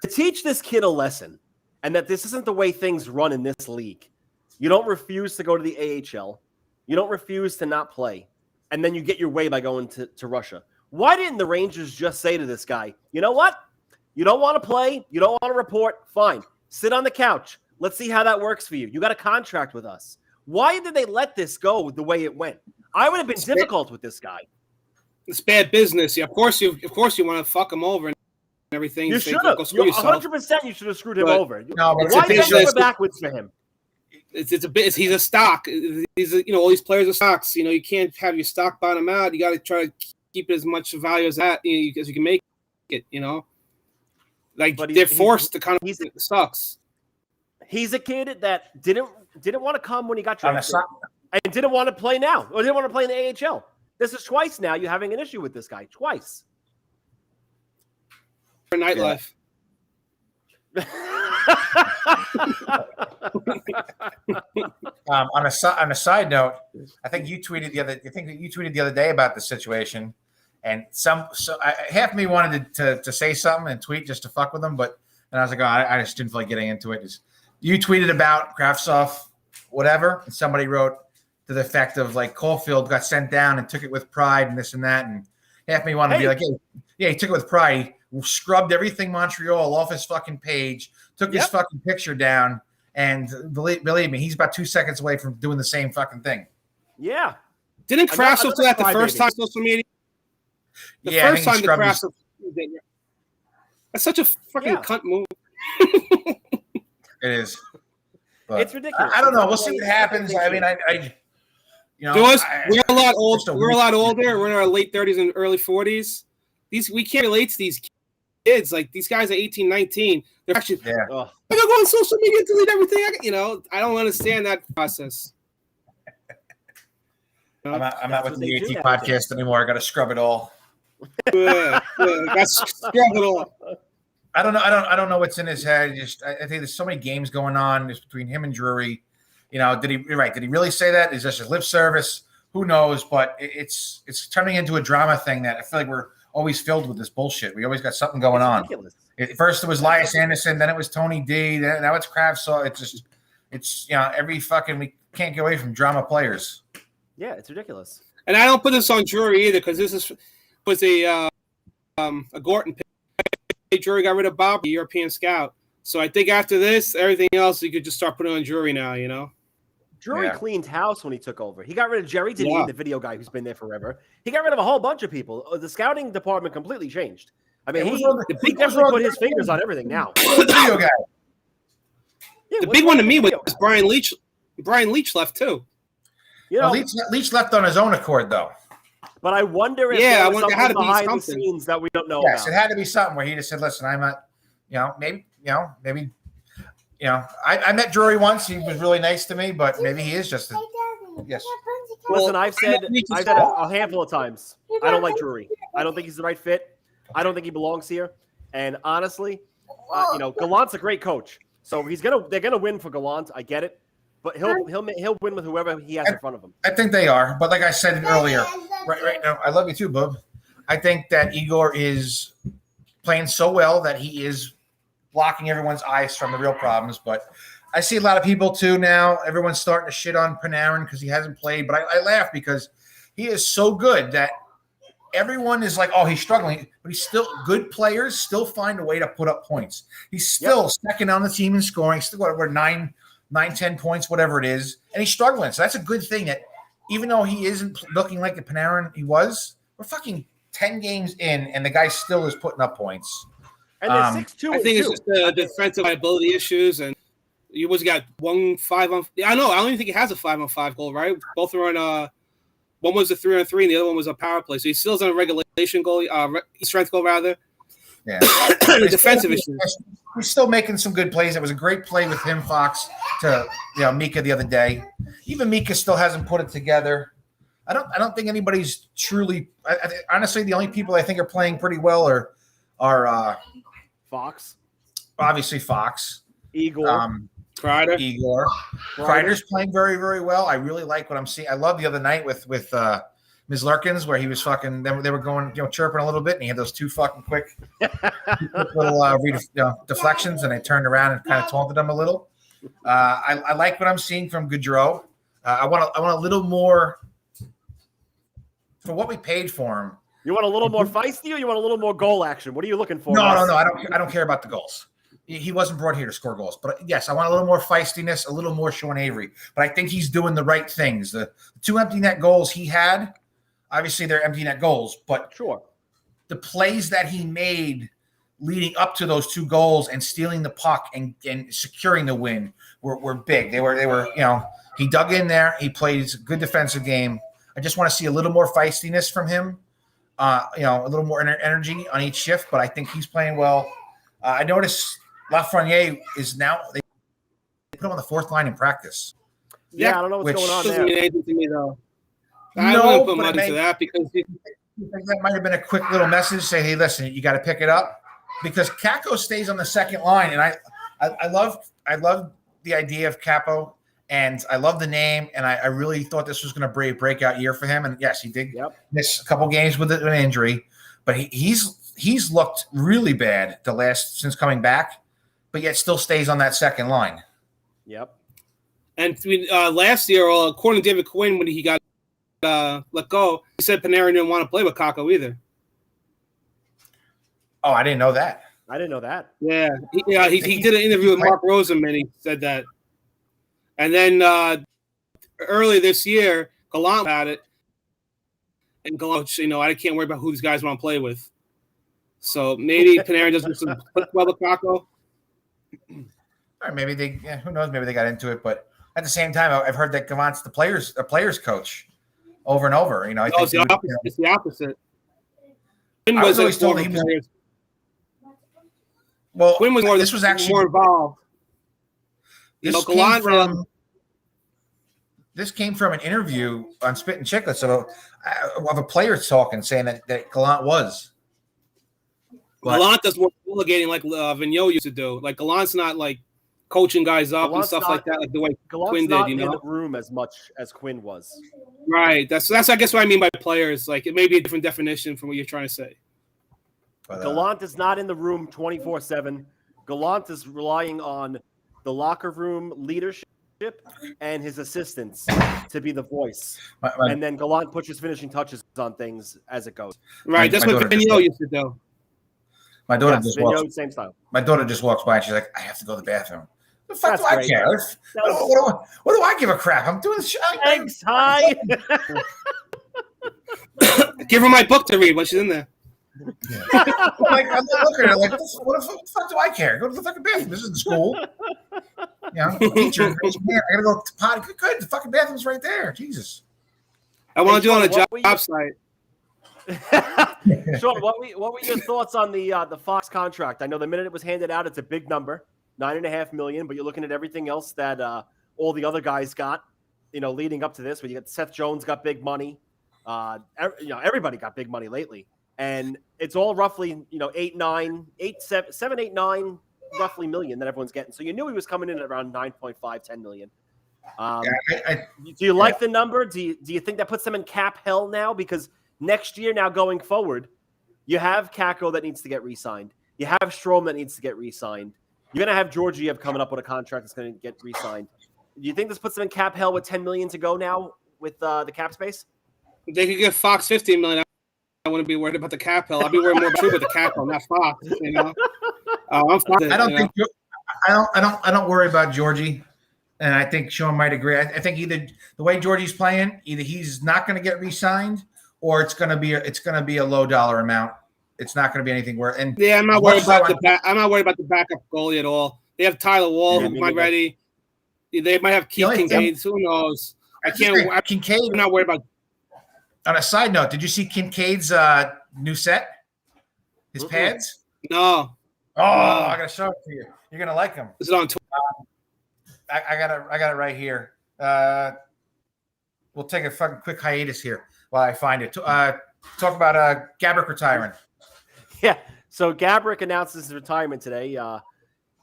to teach this kid a lesson and that this isn't the way things run in this league, you don't refuse to go to the AHL. You don't refuse to not play. And then you get your way by going to Russia. Why didn't the Rangers just say to this guy, you know what? You don't want to play. You don't want to report. Fine. Sit on the couch. Let's see how that works for you. You got a contract with us. Why did they let this go the way it went? I would have been difficult with this guy. It's bad business. Yeah, of course you want to fuck him over and everything. You should have. 100% you should have screwed him over. No, but why did they go backwards for him? It's a bit. He's a stock. He's all these players are stocks. You can't have your stock bottom out. You got to try to keep as much value as that as you can make it. Like they're forced to kind of. It sucks. He's a kid that didn't want to come when he got drafted and didn't want to play now or didn't want to play in the AHL. This is twice now you're having an issue with this guy. Twice. For nightlife. Yeah. On a side note, I think you tweeted the other day about the situation, and half of me wanted to say something and tweet just to fuck with them, but then I was like, I just didn't feel like getting into it. You tweeted about Kravtsov, whatever, and somebody wrote to the effect of like Caulfield got sent down and took it with pride and this and that, and half of me wanted to be like, he took it with pride. He scrubbed everything Montreal off his fucking page, took his fucking picture down, and believe me, he's about 2 seconds away from doing the same fucking thing. Yeah. Didn't Kravtsov do that the first time social media? The first time the Kravtsov did. That's such a fucking cunt move. It is. But it's ridiculous. I don't know. We'll see what happens. I mean, we're a lot older. We're a lot older. We're in our late 30s and early 40s. We can't relate to these kids. Like these guys are 18, 19. They're actually I gotta go on social media and delete everything. I don't understand that process. I'm not with the E.A.T podcast anymore. I got to scrub it all. Got to scrub it all. I don't know what's in his head. I think there's so many games going on between him and Drury. Did he really say that? Is this just lip service? Who knows? But it's turning into a drama thing that I feel like we're always filled with this bullshit. We always got something going on. First it was Elias Anderson, then it was Tony D, now it's Kravtsov. It's every fucking we can't get away from drama players. Yeah, it's ridiculous. And I don't put this on Drury either because this was a Gorton pick. Drury got rid of Bob, the European scout. So I think after this, everything else you could just start putting on Drury now. Drury cleaned house when he took over. He got rid of Jerry Deneen, the video guy who's been there forever. He got rid of a whole bunch of people. The scouting department completely changed. I mean, he definitely put his fingers on everything now. The video guy. Yeah, the big one to me was Brian Leach. Brian Leach left too. Leach left on his own accord though. But I wonder if there was something behind the scenes that we don't know about. Yes, it had to be something where he just said, listen, I'm not, maybe, I met Drury once. He was really nice to me, but maybe he is just yes. Listen, I've said a handful of times, I don't like Drury. I don't think he's the right fit. I don't think he belongs here. And honestly, Gallant's a great coach. So they're gonna win for Gallant. I get it. But he'll win with whoever he has in front of him. I think they are. But like I said earlier, right now, I love you too, bub. I think that Igor is playing so well that he is blocking everyone's eyes from the real problems. But I see a lot of people too now. Everyone's starting to shit on Panarin because he hasn't played. But I laugh because he is so good that everyone is like, oh, he's struggling. But he's still good players still find a way to put up points. He's still second on the team in scoring. Still got 9-10 points, whatever it is, and he's struggling. So that's a good thing that even though he isn't looking like the Panarin he was, we're fucking 10 games in, and the guy still is putting up points. And they're 6-2. I think it's just the defensive liability issues, and he was got 1 5-on. I know. I don't even think he has a 5-on-5 goal, right? Both are on one was a 3-on-3, and the other one was a power play. So he still is on a regulation goal, strength goal rather. Yeah, the defensive issues. He's still making some good plays. It was a great play with him, Fox, to Mika the other day. Even Mika still hasn't put it together. I don't think anybody's truly. Honestly, the only people I think are playing pretty well are Fox, obviously Fox, Igor. Igor. Kreider's playing very, very well. I really like what I'm seeing. I love the other night with Ms. Lurkins, where he was fucking. They were going, chirping a little bit, and he had those two fucking quick little deflections, and they turned around and kind of taunted him a little. I like what I'm seeing from Gaudreau. I want a little more for what we paid for him. You want a little more feisty, or you want a little more goal action? What are you looking for? No. I don't care about the goals. He wasn't brought here to score goals. But yes, I want a little more feistiness, a little more Sean Avery. But I think he's doing the right things. The two empty net goals he had, obviously they're empty net goals, but sure, the plays that he made leading up to those two goals and stealing the puck and securing the win were big. They were, he dug in there. He plays a good defensive game. I just want to see a little more feistiness from him, a little more energy on each shift, but I think he's playing well. I noticed Lafreniere is now – they put him on the fourth line in practice. Yeah, I don't know what's going on there. Doesn't mean anything to me, though. I wouldn't put money to that because – that might have been a quick little message. Say, hey, listen, you got to pick it up. Because Kakko stays on the second line, and I love the idea of Capo, and I love the name, and I really thought this was going to be a breakout year for him. And yes, he did miss a couple games with an injury, but he's looked really bad since coming back, but yet still stays on that second line. Yep. And last year, according to David Quinn, when he got let go, he said Panarin didn't want to play with Kakko either. Oh, I didn't know that. I didn't know that. Yeah, he did an interview with Mark Rosenman. He said that. And then early this year, Gallant had it. And Gallant, I can't worry about who these guys want to play with. So maybe Panarin doesn't play well with Kakko. Or maybe who knows, maybe they got into it. But at the same time, I've heard that Gallant's the players coach over and over. I think it's the opposite. I was always told he was. Well, Quinn was this was actually more involved. This came from an interview on Spit and Chicklets of a player talking, saying that Gallant was. Gallant does more delegating like Vigneault used to do. Like Gallant's not like coaching guys up and stuff like that, like the way Quinn did. Not in the room as much as Quinn was. Right. That's I guess what I mean by players. Like it may be a different definition from what you're trying to say. But, Gallant is not in the room 24/7. Gallant is relying on the locker room leadership and his assistants to be the voice. And then Gallant puts his finishing touches on things as it goes. Right. That's what Vigneault used to do. My daughter just walks. Same style. My daughter just walks by and she's like, "I have to go to the bathroom." The fuck do I care? What do I give a crap? I'm doing the show. Thanks, hi. Give her my book to read when she's in there. Yeah. I'm looking at her like, what the fuck do I care? Go to the fucking bathroom. This isn't school. Teacher, I gotta go to potty. Good. The fucking bathroom's right there. Jesus. I want to do it on a job site. Sean, what were your thoughts on the Fox contract? I know the minute it was handed out, it's a big number, $9.5 million. But you're looking at everything else that all the other guys got, leading up to this. Where you got Seth Jones got big money. Everybody got big money lately. And it's all roughly, 7, 8, 9 roughly million that everyone's getting. So you knew he was coming in at around 9.5, 10 million. Do you like the number? Do you think that puts them in cap hell now? Because next year now going forward, you have Kakko that needs to get re-signed. You have Strome that needs to get re-signed. You're going to have Georgiev coming up with a contract that's going to get re-signed. Do you think this puts them in cap hell with 10 million to go now with the cap space? They could give Fox 15 million. I wouldn't be worried about the cap hell. I'd be worried more about the cap hell, not Fox. I'm fine. I don't worry about Georgie, and I think Sean might agree. I think either the way Georgie's playing, either he's not going to get re-signed, or it's going to be a low dollar amount. It's not going to be anything where. And I'm not worried about I'm not worried about the backup goalie at all. They have Tyler Wall, who might ready. They might have Keith Kincaid. Who knows? Kincaid. I'm not worried about. On a side note, did you see Kincaid's new set? His pads? No. Oh, I gotta show it to you. You're gonna like them. Is it on Twitter? I got it right here. We'll take a fucking quick hiatus here while I find it. Talk about Gabrick retiring. Yeah. So Gabrick announces his retirement today.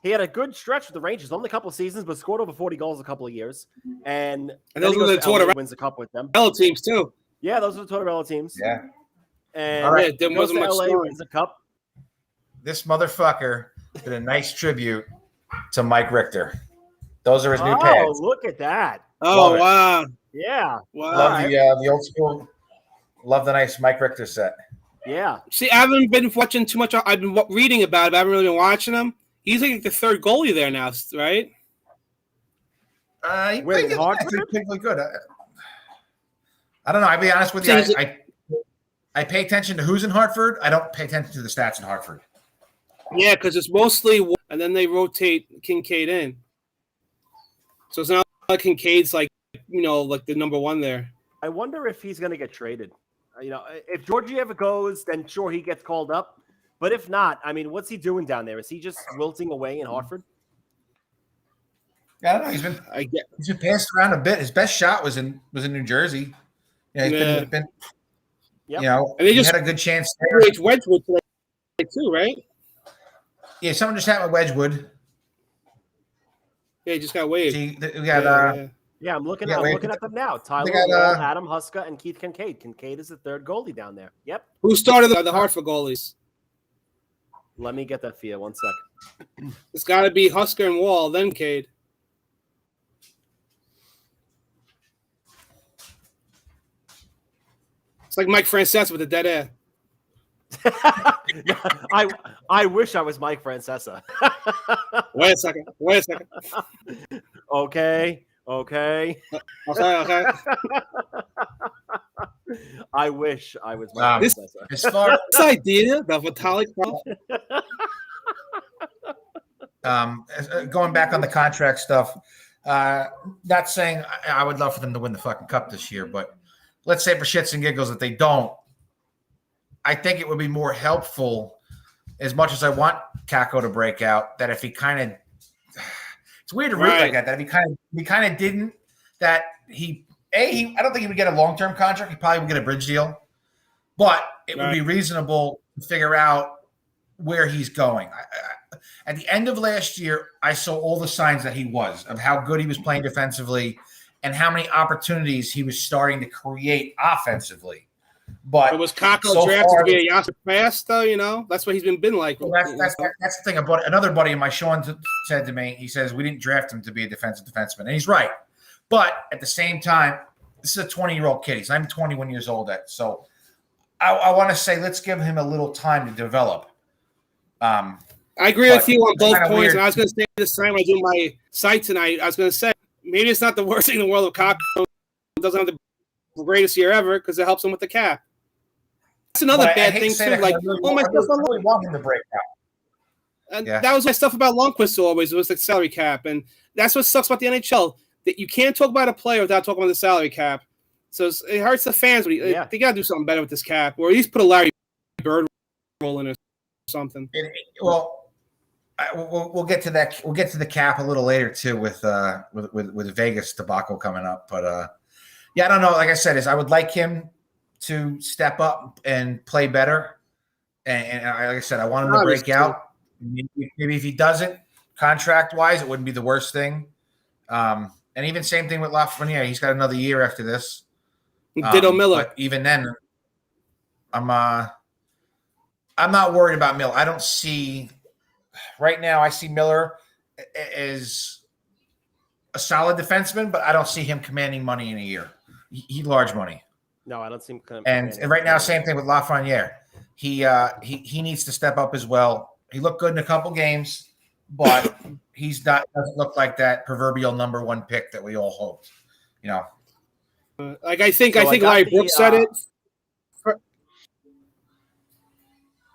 he had a good stretch with the Rangers, only a couple of seasons, but scored over 40 goals a couple of years. And those were the Tortorella wins a cup with them. teams too. Yeah, those are the Tortorella teams. Yeah. And All right. There wasn't much LA, scoring. wins a cup. This motherfucker did a nice tribute to Mike Richter. Those are his new pads. Oh, look at that. Oh, wow. Yeah. Wow. Love the old school. Love the nice Mike Richter set. Yeah. See, I haven't been watching too much. I've been reading about it, but I haven't really been watching him. He's like the third goalie there now, right? He played particularly good. I don't know. I'll be honest with you. I pay attention to who's in Hartford. I don't pay attention to the stats in Hartford. Yeah, because it's mostly, and then they rotate Kincaid in. So it's not like Kincaid's like the number one there. I wonder if he's going to get traded. If Georgiev goes, then sure he gets called up. But if not, I mean, what's he doing down there? Is he just wilting away in Hartford? Yeah, I don't know. He's been passed around a bit. His best shot was in New Jersey. Yeah, he's been yep. And they just had a good chance there. Wedgwood too, right? Yeah, someone just happened with Wedgwood. Yeah, he just got waived. See, we got I'm looking at them now. Tyler, Adam Huska, and Keith Kincaid. Kincaid is the third goalie down there. Yep. Who started the Hartford goalies? Let me get that for you. 1 second. It's got to be Husker and Wall, then Kincaid. It's like Mike Francesa with a dead air. I wish I was Mike Francesa. Wait a second. Okay. Okay. I wish I was Mike Francesa. As far as this idea, the Vitalik going back on the contract stuff, not saying I would love for them to win the fucking cup this year, but let's say for shits and giggles that they don't. I think it would be more helpful, as much as I want Kako to break out, that if he kind of – it's weird to root like that if he kind of didn't, that I don't think he would get a long-term contract. He probably would get a bridge deal. But it would be reasonable to figure out where he's going. At the end of last year, I saw all the signs that he was, of how good he was playing defensively and how many opportunities he was starting to create offensively. But was Kako drafted to be a Yasser pass, though? That's what he's been like. Well, that's the thing. Another buddy of mine, Sean, said to me, he says, we didn't draft him to be a defensive defenseman. And he's right. But at the same time, this is a 20-year-old kid. I'm 21 years old. So I want to say let's give him a little time to develop. I agree with you on both points. Weird. And I was going to say this time I do my site tonight, I was going to say maybe it's not the worst thing in the world if Kako doesn't have the greatest year ever because it helps him with the cap. That's another bad thing too. Like, I really want him to break out. And that was my stuff about Lundqvist always. It was the salary cap, and that's what sucks about the NHL. That you can't talk about a player without talking about the salary cap. So it hurts the fans. They got to do something better with this cap, or at least put a Larry Bird role in it or something. We'll get to that. We'll get to the cap a little later too with Vegas debacle coming up. But I don't know. Like I said, I would like him to step up and play better. And like I said, I want him to break out. Maybe if he doesn't, contract-wise, it wouldn't be the worst thing. And even same thing with Lafreniere. He's got another year after this. Ditto Miller. But even then, I'm not worried about Miller. I don't see – right now I see Miller as a solid defenseman, but I don't see him commanding money in a year. He large money. No, I don't see him. And right now, same thing with Lafreniere. He needs to step up as well. He looked good in a couple games, but doesn't look like that proverbial number one pick that we all hoped. I think Larry Brooks said it. Go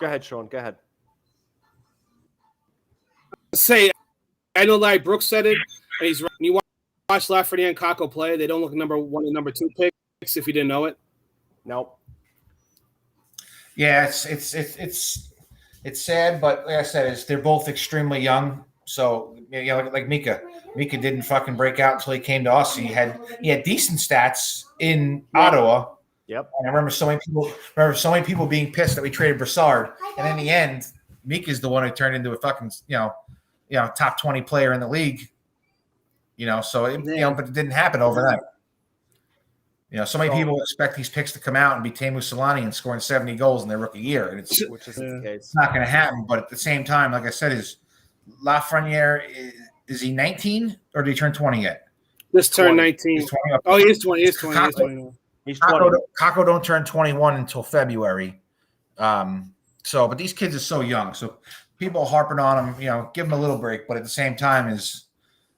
ahead, Sean. Go ahead. I know Larry Brooks said it, and he's right. You watch Lafreniere and Kako play; they don't look number one and number two picks. If you didn't know it, nope. Yeah, it's sad, but like I said, they're both extremely young. So like Mika didn't fucking break out until he came to us. He had decent stats in Ottawa. Yep. And I remember so many people being pissed that we traded Brassard, and in the end, Mika's the one who turned into a fucking top 20 player in the league. So but it didn't happen overnight. So many people expect these picks to come out and be Teemu Selanne and scoring 70 goals in their rookie year, and which is the case. It's not going to happen. But at the same time, like I said, is Lafreniere, is he 19 or did he turn 20 yet? Just turned 19. He's 20. Oh, he is 20. He's 20. He's 20. Kako don't turn 21 until February. But these kids are so young. So people harping on them, give them a little break. But at the same time, is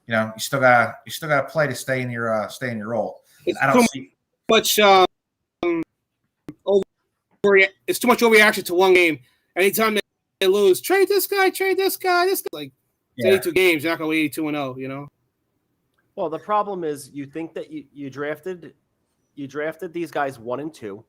you still gotta play to stay in your role. It's it's too much overreaction to one game. Anytime they lose, trade this guy. Like 82 games, you're not gonna win 82-0. Well, the problem is you think that you drafted these guys 1 and 2,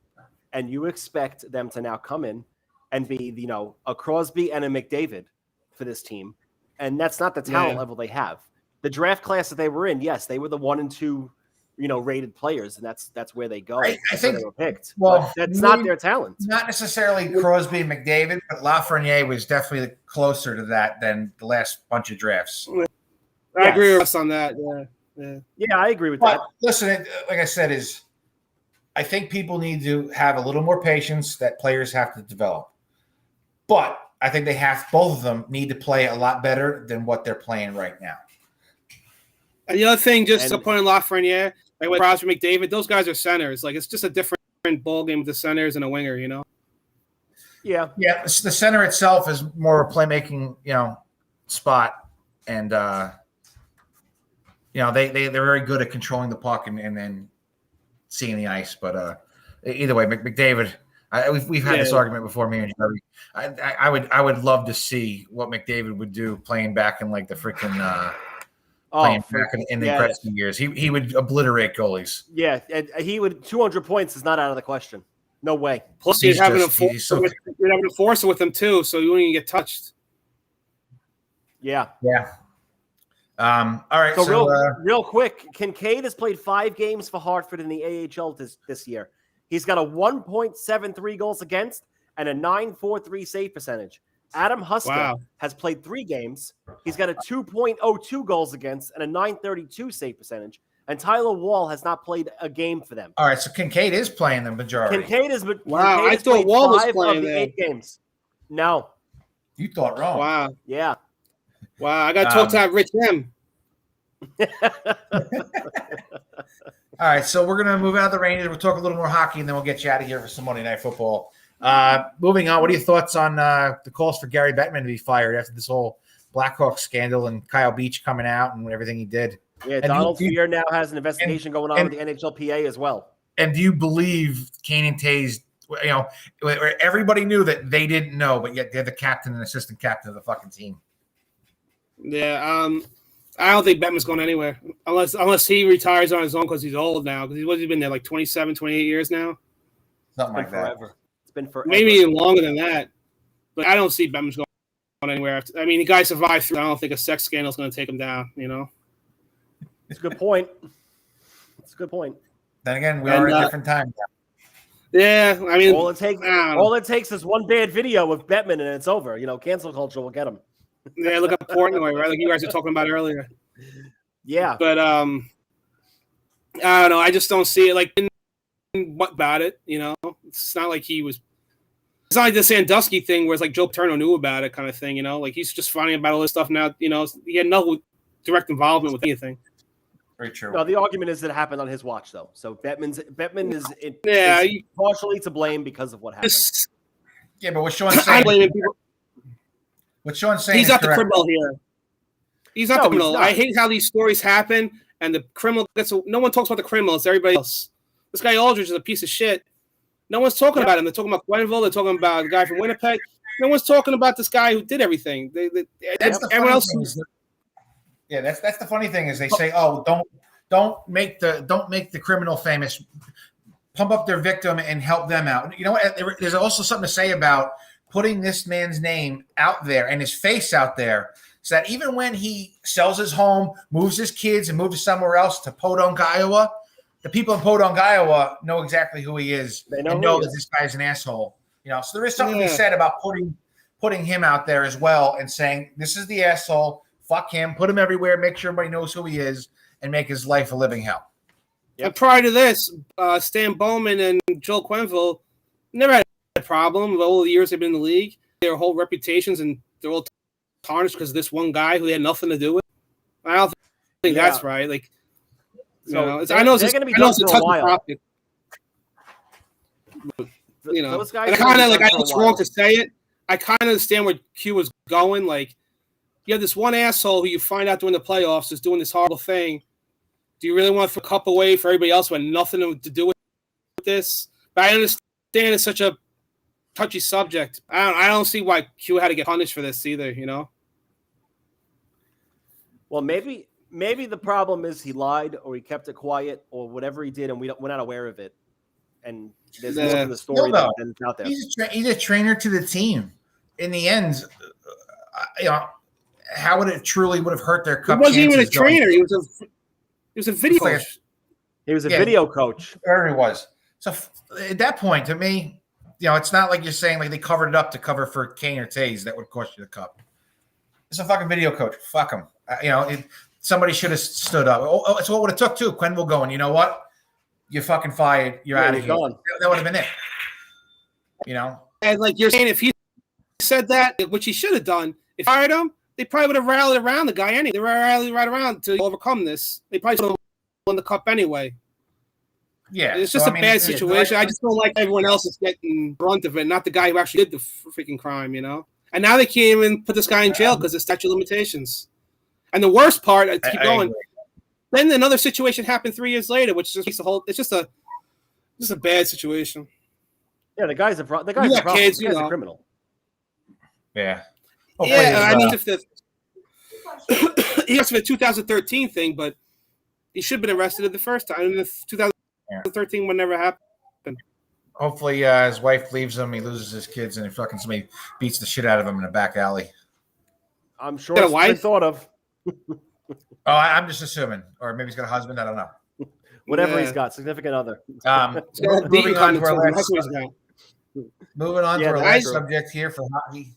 and you expect them to now come in and be a Crosby and a McDavid for this team, and that's not the talent level they have. The draft class that they were in, yes, they were the 1 and 2, rated players, and that's where they go. I think they were picked. Well, but that's not their talent. Not necessarily Crosby and McDavid, but Lafreniere was definitely closer to that than the last bunch of drafts. I agree with us on that. Yeah, I agree with that. Listen, like I said, I think people need to have a little more patience that players have to develop. But I think both of them need to play a lot better than what they're playing right now. And the other thing, just to point on Lafreniere, like with Crosby, McDavid, those guys are centers. Like, it's just a different ball game with the centers and a winger, Yeah. Yeah, the center itself is more a playmaking, spot, and they're very good at controlling the puck and then seeing the ice. But either way, McDavid, we've had this argument before, me and Jerry. I would love to see what McDavid would do playing back in like the freaking back in the Gretzky years. He would obliterate goalies. Yeah, and he would. 200 points is not out of the question. No way. Plus, you're having a forcer with him too, so you won't even get touched. Yeah. All right. So real quick, Kincaid has played 5 games for Hartford in the AHL this year. He's got a 1.73 goals against and a 9.43 save percentage. Adam Huska has played 3 games. He's got a 2.02 goals against and a 9.32 save percentage. And Tyler Wall has not played a game for them. All right, so Kincaid is playing the majority. Kincaid is I thought Wall was playing of the 8 games. No. You thought wrong. Wow. Yeah. Wow, I got to talk to that Rich M. All right, so we're going to move out of the Rangers. We'll talk a little more hockey, and then we'll get you out of here for some Monday Night Football. Moving on, what are your thoughts on the calls for Gary Bettman to be fired after this whole Blackhawks scandal and Kyle Beach coming out and everything he did? Yeah, and Donald Fear now has an investigation going on with the NHLPA as well. And do you believe Kane and Tays, where everybody knew that they didn't know, but yet they're the captain and assistant captain of the fucking team? Yeah, I don't think Bettman's going anywhere unless he retires on his own because he's old now. Because he's been there like 27, 28 years now. Something like that. Forever. It's been forever. Maybe even longer than that. But I don't see Bettman's going anywhere. I mean, the guy survived through. I don't think a sex scandal is going to take him down. It's a good point. Then again, we are at a different time now. Yeah, I mean, all it takes is one bad video of Bettman and it's over. Cancel culture will get him. Yeah, look at Portnoy, right? Like you guys were talking about earlier. Yeah, but I don't know. I just don't see it. Like, what about it? It's not like he was. It's not like the Sandusky thing where it's like Joe Paterno knew about it, kind of thing. Like he's just finding about all this stuff now. He had no direct involvement with anything. Very true. No, the argument is that it happened on his watch, though. So Bettman is partially to blame because of what happened. Yeah, but what Sean's saying. What Sean's saying he's not the criminal here. He's not the criminal. I hate how these stories happen, and the criminal gets. No one talks about the criminal. It's everybody else. This guy Aldridge is a piece of shit. No one's talking about him. They're talking about Gwenville. They're talking about the guy from Winnipeg. No one's talking about this guy who did everything. That's the funny thing is they say, "Oh, don't make the criminal famous. Pump up their victim and help them out." You know what? There's also something to say about putting this man's name out there and his face out there, so that even when he sells his home, moves his kids, and moves somewhere else to Podunk, Iowa, the people in Podunk, Iowa know exactly who he is and know that this guy's an asshole. So there is something to be said about putting him out there as well and saying, this is the asshole, fuck him, put him everywhere, make sure everybody knows who he is, and make his life a living hell. Yep. And prior to this, Stan Bowman and Joel Quenneville never had a problem with all the years they've been in the league. Their whole reputations and they're all tarnished because of this one guy who they had nothing to do with. I don't think that's right. Like, I know it's a tough topic. You know, and I kind of like. I know it's wrong to say it. I kind of understand where Q was going. Like, you have this one asshole who you find out during the playoffs is doing this horrible thing. Do you really want to throw a cup away for everybody else who had nothing to do with this? But I understand it's such a touchy subject. I don't see why Q had to get punished for this either. You know. Well, maybe the problem is he lied or he kept it quiet or whatever he did, and we're not aware of it. And there's more to the story than out there. He's a trainer to the team. In the end, how would it truly would have hurt their cup? He wasn't even a trainer. He was a video coach. He was a video coach. Wherever he was. So at that point, to me, it's not like you're saying like they covered it up to cover for Kane or Taze that would cost you the cup. It's a fucking video coach. Fuck him. Somebody should have stood up. It's what would have took too. Quenneville going, you know what? You're fucking fired. You're out of here. Gone. That would have been it. And like you're saying, if he said that, which he should have done, if he fired him, they probably would have rallied around the guy anyway. They rallied right around to overcome this. They probably would have won the cup anyway. Yeah. It's just a bad situation. I just don't like everyone else is getting brunt of it, not the guy who actually did the freaking crime, And now they can't even put this guy in jail because of statute of limitations. And the worst part, to keep going, then another situation happened 3 years later, which just makes it's just a bad situation. Yeah, the guy's a criminal. Yeah. I mean, if he was for the 2013 thing, but he should have been arrested the first time. And the 2013 one never happened. Hopefully, his wife leaves him. He loses his kids, and somebody beats the shit out of him in a back alley. I'm sure it's been thought of. I'm just assuming, or maybe he's got a husband. I don't know. Whatever he's got, significant other. Moving on to our last subject here for hockey.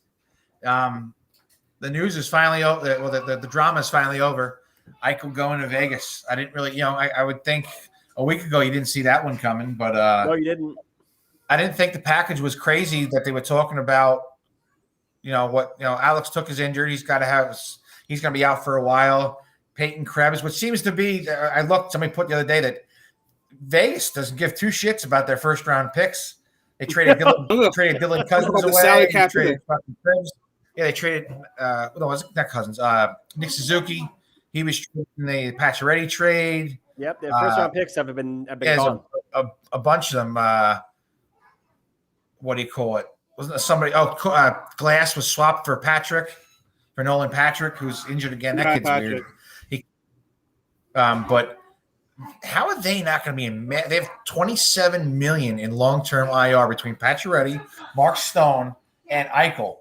The news is finally over. Well, the drama is finally over. Eichel going to Vegas. I didn't really, I would think a week ago you didn't see that one coming, but no, you didn't. I didn't think the package was crazy that they were talking about. Alex Took is injured. He's going to be out for a while. Peyton Krebs, which seems to be, somebody put the other day that Vegas doesn't give two shits about their first round picks. They traded Dylan Cousins away. They traded fucking Krebs. Yeah, they traded, not Cousins, Nick Suzuki. He was in the Pacioretty trade. Yep, their first round picks have been gone. A bunch of them, what do you call it? Wasn't there somebody? Glass was swapped for Nolan Patrick, who's injured again. That kid's weird. But how are they not going to be they have $27 million in long-term IR between Pacioretty, Mark Stone, and Eichel.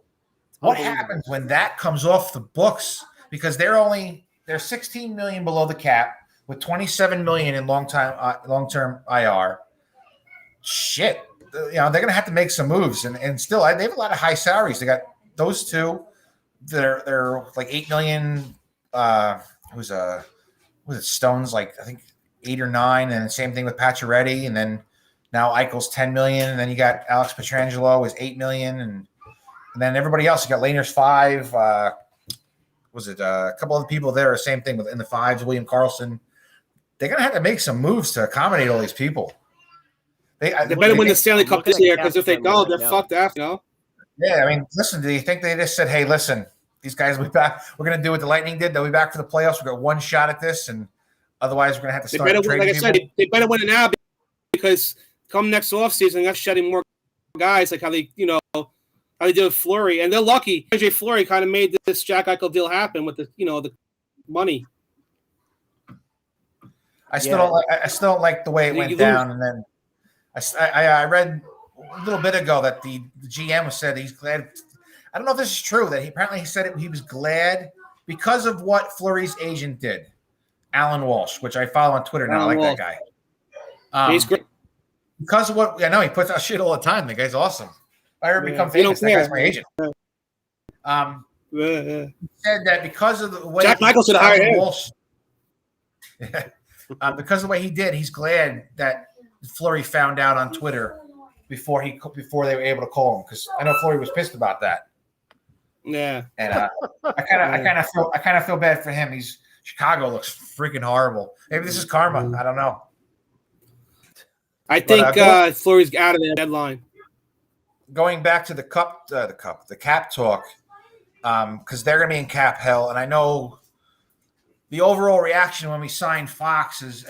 What happens when that comes off the books? Because they're $16 million below the cap with $27 million in long-term IR. Shit. They're going to have to make some moves, and still they have a lot of high salaries. They got those two. They're like $8 million. Was it Stone's like I think 8 or 9, and the same thing with Pacioretty, and then now Eichel's $10 million, and then you got Alex Pietrangelo is $8 million, and then everybody else. You got Lehner's $5. Was it a couple other people there? Same thing in the 5s. William Karlsson. They're gonna have to make some moves to accommodate all these people. They better win the Stanley Cup this year, because if they don't, they're fucked after. Yeah, I mean, listen. Do you think they just said, "Hey, listen, these guys will be back. We're going to do what the Lightning did. They'll be back for the playoffs. We've got one shot at this, and otherwise, we're going to have to start trading people." They better win it now, because come next offseason, they're shedding more guys, like how they did with Fleury, and they're lucky. AJ Fleury kind of made this Jack Eichel deal happen with the money. I still don't like the way it went down, and then. I read a little bit ago that the GM said he's glad. I don't know if this is true. That he said he was glad because of what Fleury's agent did, Alan Walsh, which I follow on Twitter now. I like that guy. He's great. Because of what I know, he puts out shit all the time. The guy's awesome. If I ever become famous, that guy's my agent. Yeah. He said that because of the way Jack Michael should hire him. Because of the way he did, he's glad that Fleury found out on Twitter before they were able to call him, because I know Fleury was pissed about that. Yeah, and I kind of feel bad for him. Chicago looks freaking horrible. Maybe this is karma. I don't know. I think Fleury's out of the deadline. Going back to the cap talk, because they're going to be in cap hell, and I know the overall reaction when we signed Fox is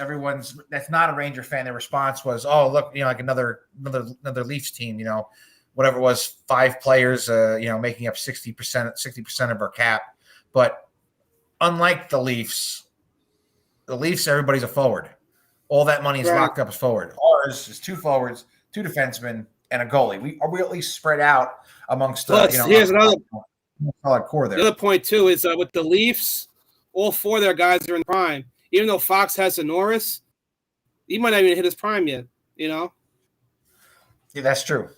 that's not a Ranger fan. Their response was, "Oh, look, like another Leafs team, whatever it was, 5 players, making up 60% of our cap." But unlike the Leafs, everybody's a forward. All that money is locked up as forward. Ours is 2 forwards, 2 defensemen, and a goalie. We at least spread out amongst here's another core there. The other point too is with the Leafs, all 4 of their guys are in prime. Even though Fox has a Norris, he might not even hit his prime yet. Yeah, that's true.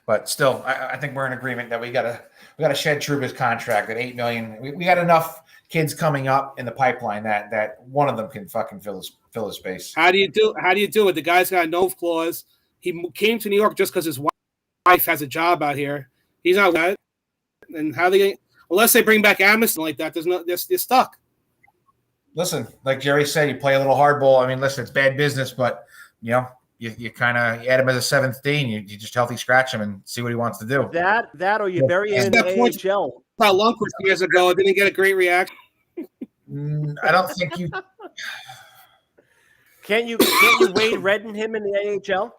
But still, I think we're in agreement that we gotta shed Trouba's contract at $8 million. We got enough kids coming up in the pipeline that one of them can fucking fill his space. How do you do it? The guy's got a no clause. He came to New York just because his wife has a job out here. He's not that. And how they unless they bring back Amison like that, they're stuck. Listen, like Jerry said, you play a little hardball. I mean, listen, it's bad business, but you kind of add him as a 7th D, and you just healthy scratch him and see what he wants to do. That or you bury him in the AHL. About Lundqvist years ago, didn't get a great reaction. I don't think you. Can't you Wade Redden him in the AHL?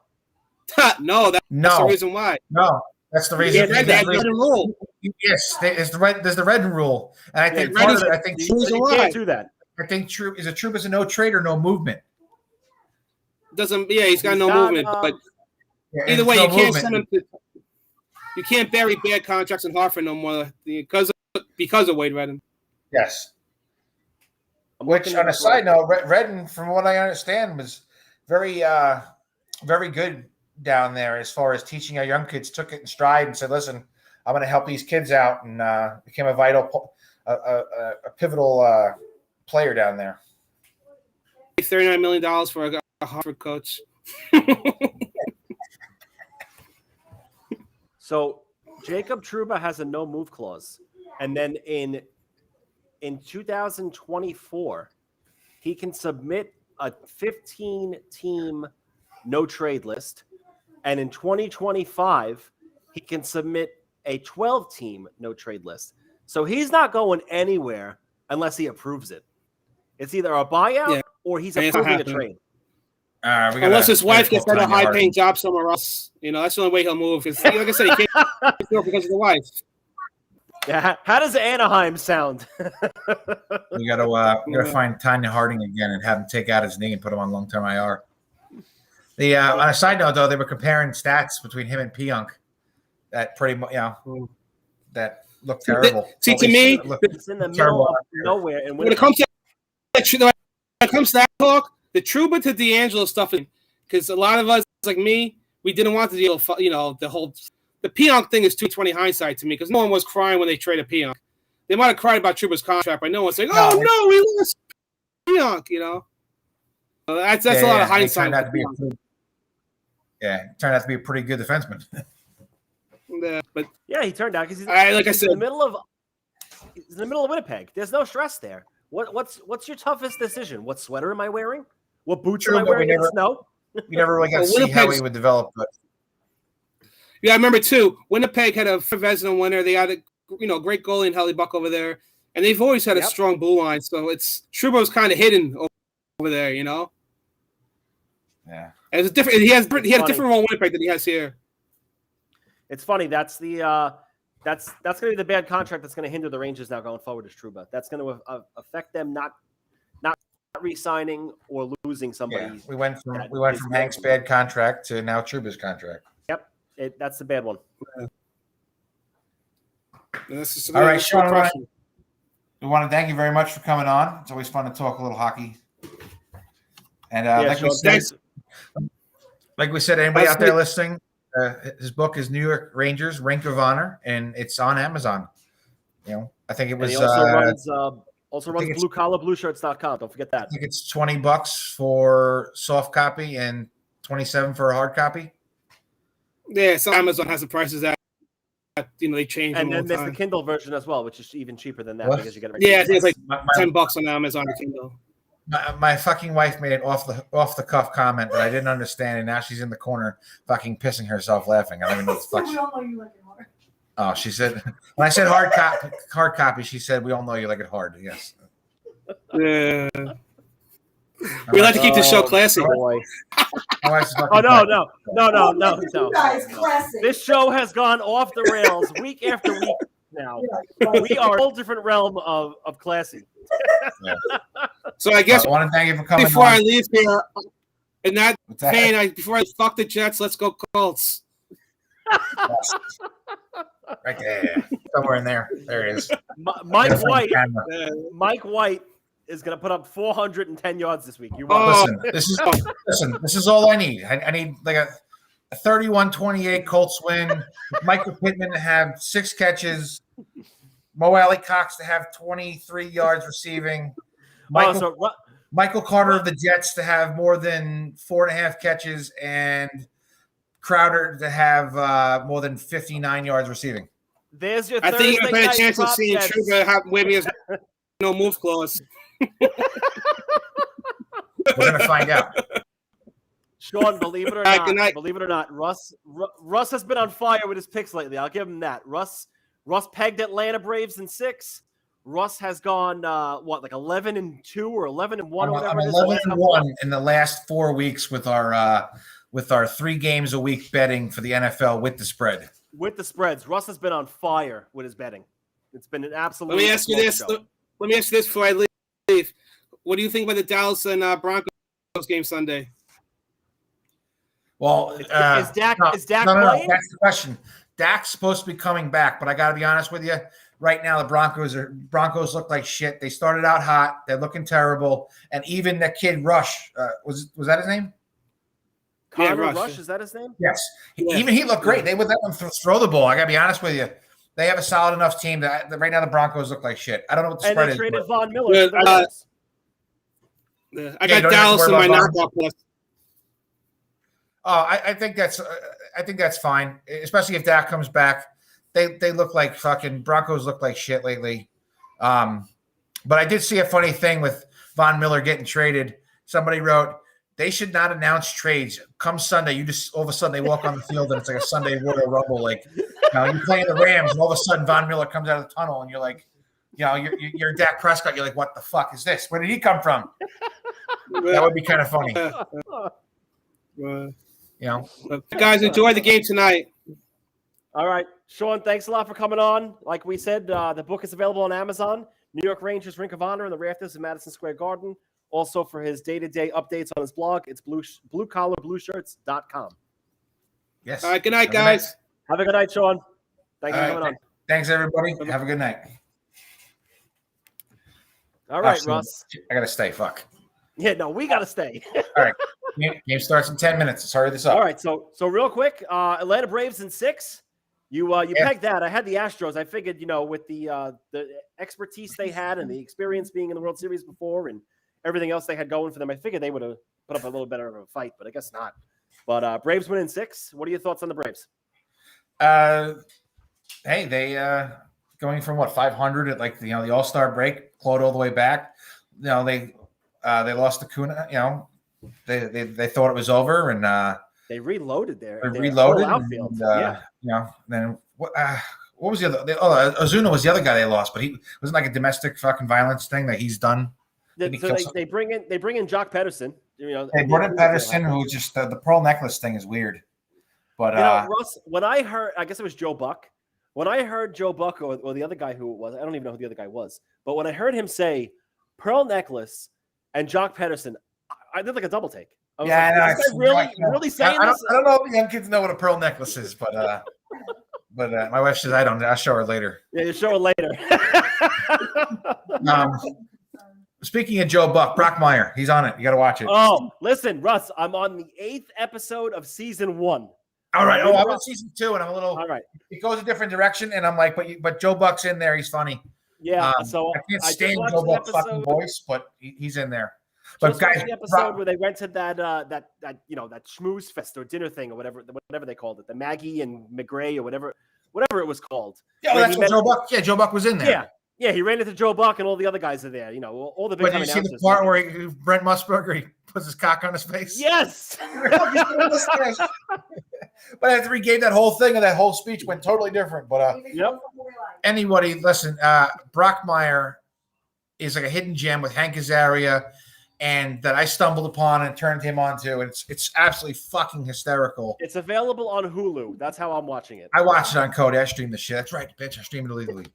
No, that's the reason why. No, that's the reason. Yeah, that's the rule. Yes, there's the Redden rule, and I think part of it. I think you can't do that. I think Trouba's a no trade or no movement. He's got no movement. But either way, you can't send him to. You can't bury bad contracts in Hartford no more because of Wade Redden. Yes. Which, on a side note, Redden, from what I understand, was very, very good down there as far as teaching our young kids. Took it in stride and said, "Listen, I'm going to help these kids out," and became a vital, a pivotal player down there. $39 million for a Harvard coach. So Jacob Trouba has a no move clause, and then in 2024, he can submit a 15-team no trade list, and in 2025, he can submit a 12-team no trade list. So he's not going anywhere unless he approves it. It's either a buyout or he's approving a trade. Unless his wife gets a high-paying job somewhere else, that's the only way he'll move. Because, like I said, he can't do it because of the wife. Yeah, how does Anaheim sound? We gotta find Tanya Harding again and have him take out his knee and put him on long-term IR. On a side note, though, they were comparing stats between him and Pionk. That pretty much, that looked terrible. See, to me, it's in the middle of nowhere. And when it comes to that talk, the Trouba to D'Angelo stuff, because a lot of us, like me, we didn't want the deal. The Pionk thing is 220 hindsight to me, because no one was crying when they traded Pionk. They might have cried about Trouba's contract, but no one's saying, "Oh no, we lost Pionk." That's a lot of hindsight. It turned out to be a pretty good defenseman. He turned out because he's in the middle of Winnipeg. There's no stress there. What's your toughest decision? What sweater am I wearing? What boots am I wearing in the snow? We never really got to see how he would develop. But I remember too. Winnipeg had a Vezina winner. They had a great goalie in Hellebuck over there, and they've always had a strong blue line. So Trouba's kind of hidden over there, Yeah, and it's different. He had a different role in Winnipeg than he has here. It's funny. That's the that's going to be the bad contract that's going to hinder the Rangers now going forward. Is Trouba. That's going to affect them not re-signing or losing somebody. Yeah, we went from Hank's bad contract to now Trouba's contract. Yep, that's the bad one. All right, Sean. We want to thank you very much for coming on. It's always fun to talk a little hockey. And like we said, anybody out there listening, his book is New York Rangers, Rink of Honor, and it's on Amazon. I think it was. And he also runs bluecollarblueshirts.com. Don't forget that. I think it's $20 for soft copy and $27 for a hard copy. Yeah, so Amazon has the prices that they change. And then there's the Kindle version as well, which is even cheaper than that because you get it. Yeah, I think it's like $10 on Amazon or Kindle. My fucking wife made an off the cuff comment that I didn't understand, and now she's in the corner fucking pissing herself laughing. I don't even know what the fuck. We all know you like it hard. Oh, she said when I said hard copy, she said we all know you like it hard. Yes. Yeah. We like to keep the show classy. Boy. No. This show has gone off the rails week after week now. We are a whole different realm of classy. Yeah. So I guess I want to thank you for coming. Before I leave here, in that vein, before I fuck the Jets, let's go Colts. Right there, somewhere in there. There it is. Mike White is going to put up 410 yards this week. Listen, this is all I need. I need like a 31-28 Colts win. Michael Pittman to have 6 catches. Mo Alley Cox to have 23 yards receiving. Michael Carter of the Jets to have more than 4.5 catches, and Crowder to have more than 59 yards receiving. There's your. I think you have a better chance of seeing Truba have maybe his no move clause. We're gonna find out. Sean, believe it or not, Russ has been on fire with his picks lately. I'll give him that. Russ pegged Atlanta Braves in 6. Russ has gone 11-2 or 11-1 or whatever. I'm 11-1 in the last 4 weeks with our 3 games a week betting for the NFL with the spread. With the spreads, Russ has been on fire with his betting. It's been an absolute. Let me ask you this before I leave. What do you think about the Dallas and Broncos game Sunday? Well, is Dak playing? No, that's the question. Dak's supposed to be coming back, but I got to be honest with you. Right now, the Broncos look like shit. They started out hot. They're looking terrible. And even the kid Rush, was that his name? Connor Rush, is that his name? Yes. Even he looked great. They would let him throw the ball. I got to be honest with you. They have a solid enough team that right now the Broncos look like shit. I don't know what the spread is. And they traded Von Miller. I got Dallas in my knockout list. Oh, I think that's fine, especially if Dak comes back. They look like fucking Broncos look like shit lately. But I did see a funny thing with Von Miller getting traded. Somebody wrote, they should not announce trades. Come Sunday, you just all of a sudden they walk on the field and it's like a Sunday Royal Rumble. Like, you're playing the Rams and all of a sudden Von Miller comes out of the tunnel and you're like, you're Dak Prescott. You're like, what the fuck is this? Where did he come from? That would be kind of funny. Guys, enjoy the game tonight. All right, Sean, thanks a lot for coming on. Like we said, the book is available on Amazon. New York Rangers, Rink of Honor, and the Rafters in Madison Square Garden. Also, for his day-to-day updates on his blog, it's bluecollarblueshirts.com. Yes. All right, good night, guys. Have a good night, Sean. Thank you for coming on. Thanks, everybody. Have a good night. All right, Russ. I got to stay. Fuck. Yeah, no, we got to stay. All right. Game starts in 10 minutes. Let's hurry this up. All right, so real quick, Atlanta Braves in 6. You pegged that. I had the Astros. I figured, with the expertise they had and the experience being in the World Series before and everything else they had going for them, I figured they would have put up a little better of a fight, but I guess not. But Braves win in 6. What are your thoughts on the Braves? Hey, they going from 500 at the All-Star break, clawed all the way back. They lost to Kuna. They thought it was over, and they reloaded their outfield. Then what was the other? Ozuna was the other guy they lost, but he wasn't like a domestic fucking violence thing that he's done. They bring in Jock Pederson. They brought in Pederson, who just the pearl necklace thing is weird. But Russ, when I heard, I guess it was Joe Buck. When I heard Joe Buck or the other guy who it was, I don't even know who the other guy was. But when I heard him say pearl necklace and Jock Pederson, I did like a double take. I was really saying this? I don't know if young kids know what a pearl necklace is, but my wife says I don't. I'll show her later. Yeah, you show her later. Speaking of Joe Buck, Brockmeyer, he's on it. You got to watch it. Oh, listen, Russ, I'm on the 8th episode of season 1. All right. Oh, I'm on season 2, and I'm a little. All right. It goes a different direction, and I'm like, but Joe Buck's in there. He's funny. Yeah. So I can't stand Joe Buck's fucking voice, but he's in there. But guys, the episode where they went to that schmooze fest or dinner thing or whatever they called it, the Maggie and McGray or whatever it was called. Yeah, that's what Joe Buck. Yeah, Joe Buck was in there. Yeah, he ran into Joe Buck and all the other guys are there. All the big. But did you see the part where Brent Musburger he puts his cock on his face? Yes. But after he gave that whole thing and that whole speech went totally different. But anybody listen, Brockmeyer is like a hidden gem with Hank Azaria, and that I stumbled upon and turned him onto, and it's absolutely fucking hysterical. It's available on Hulu. That's how I'm watching it. I watched it on Cody. I streamed the shit. That's right, bitch. I streamed it illegally.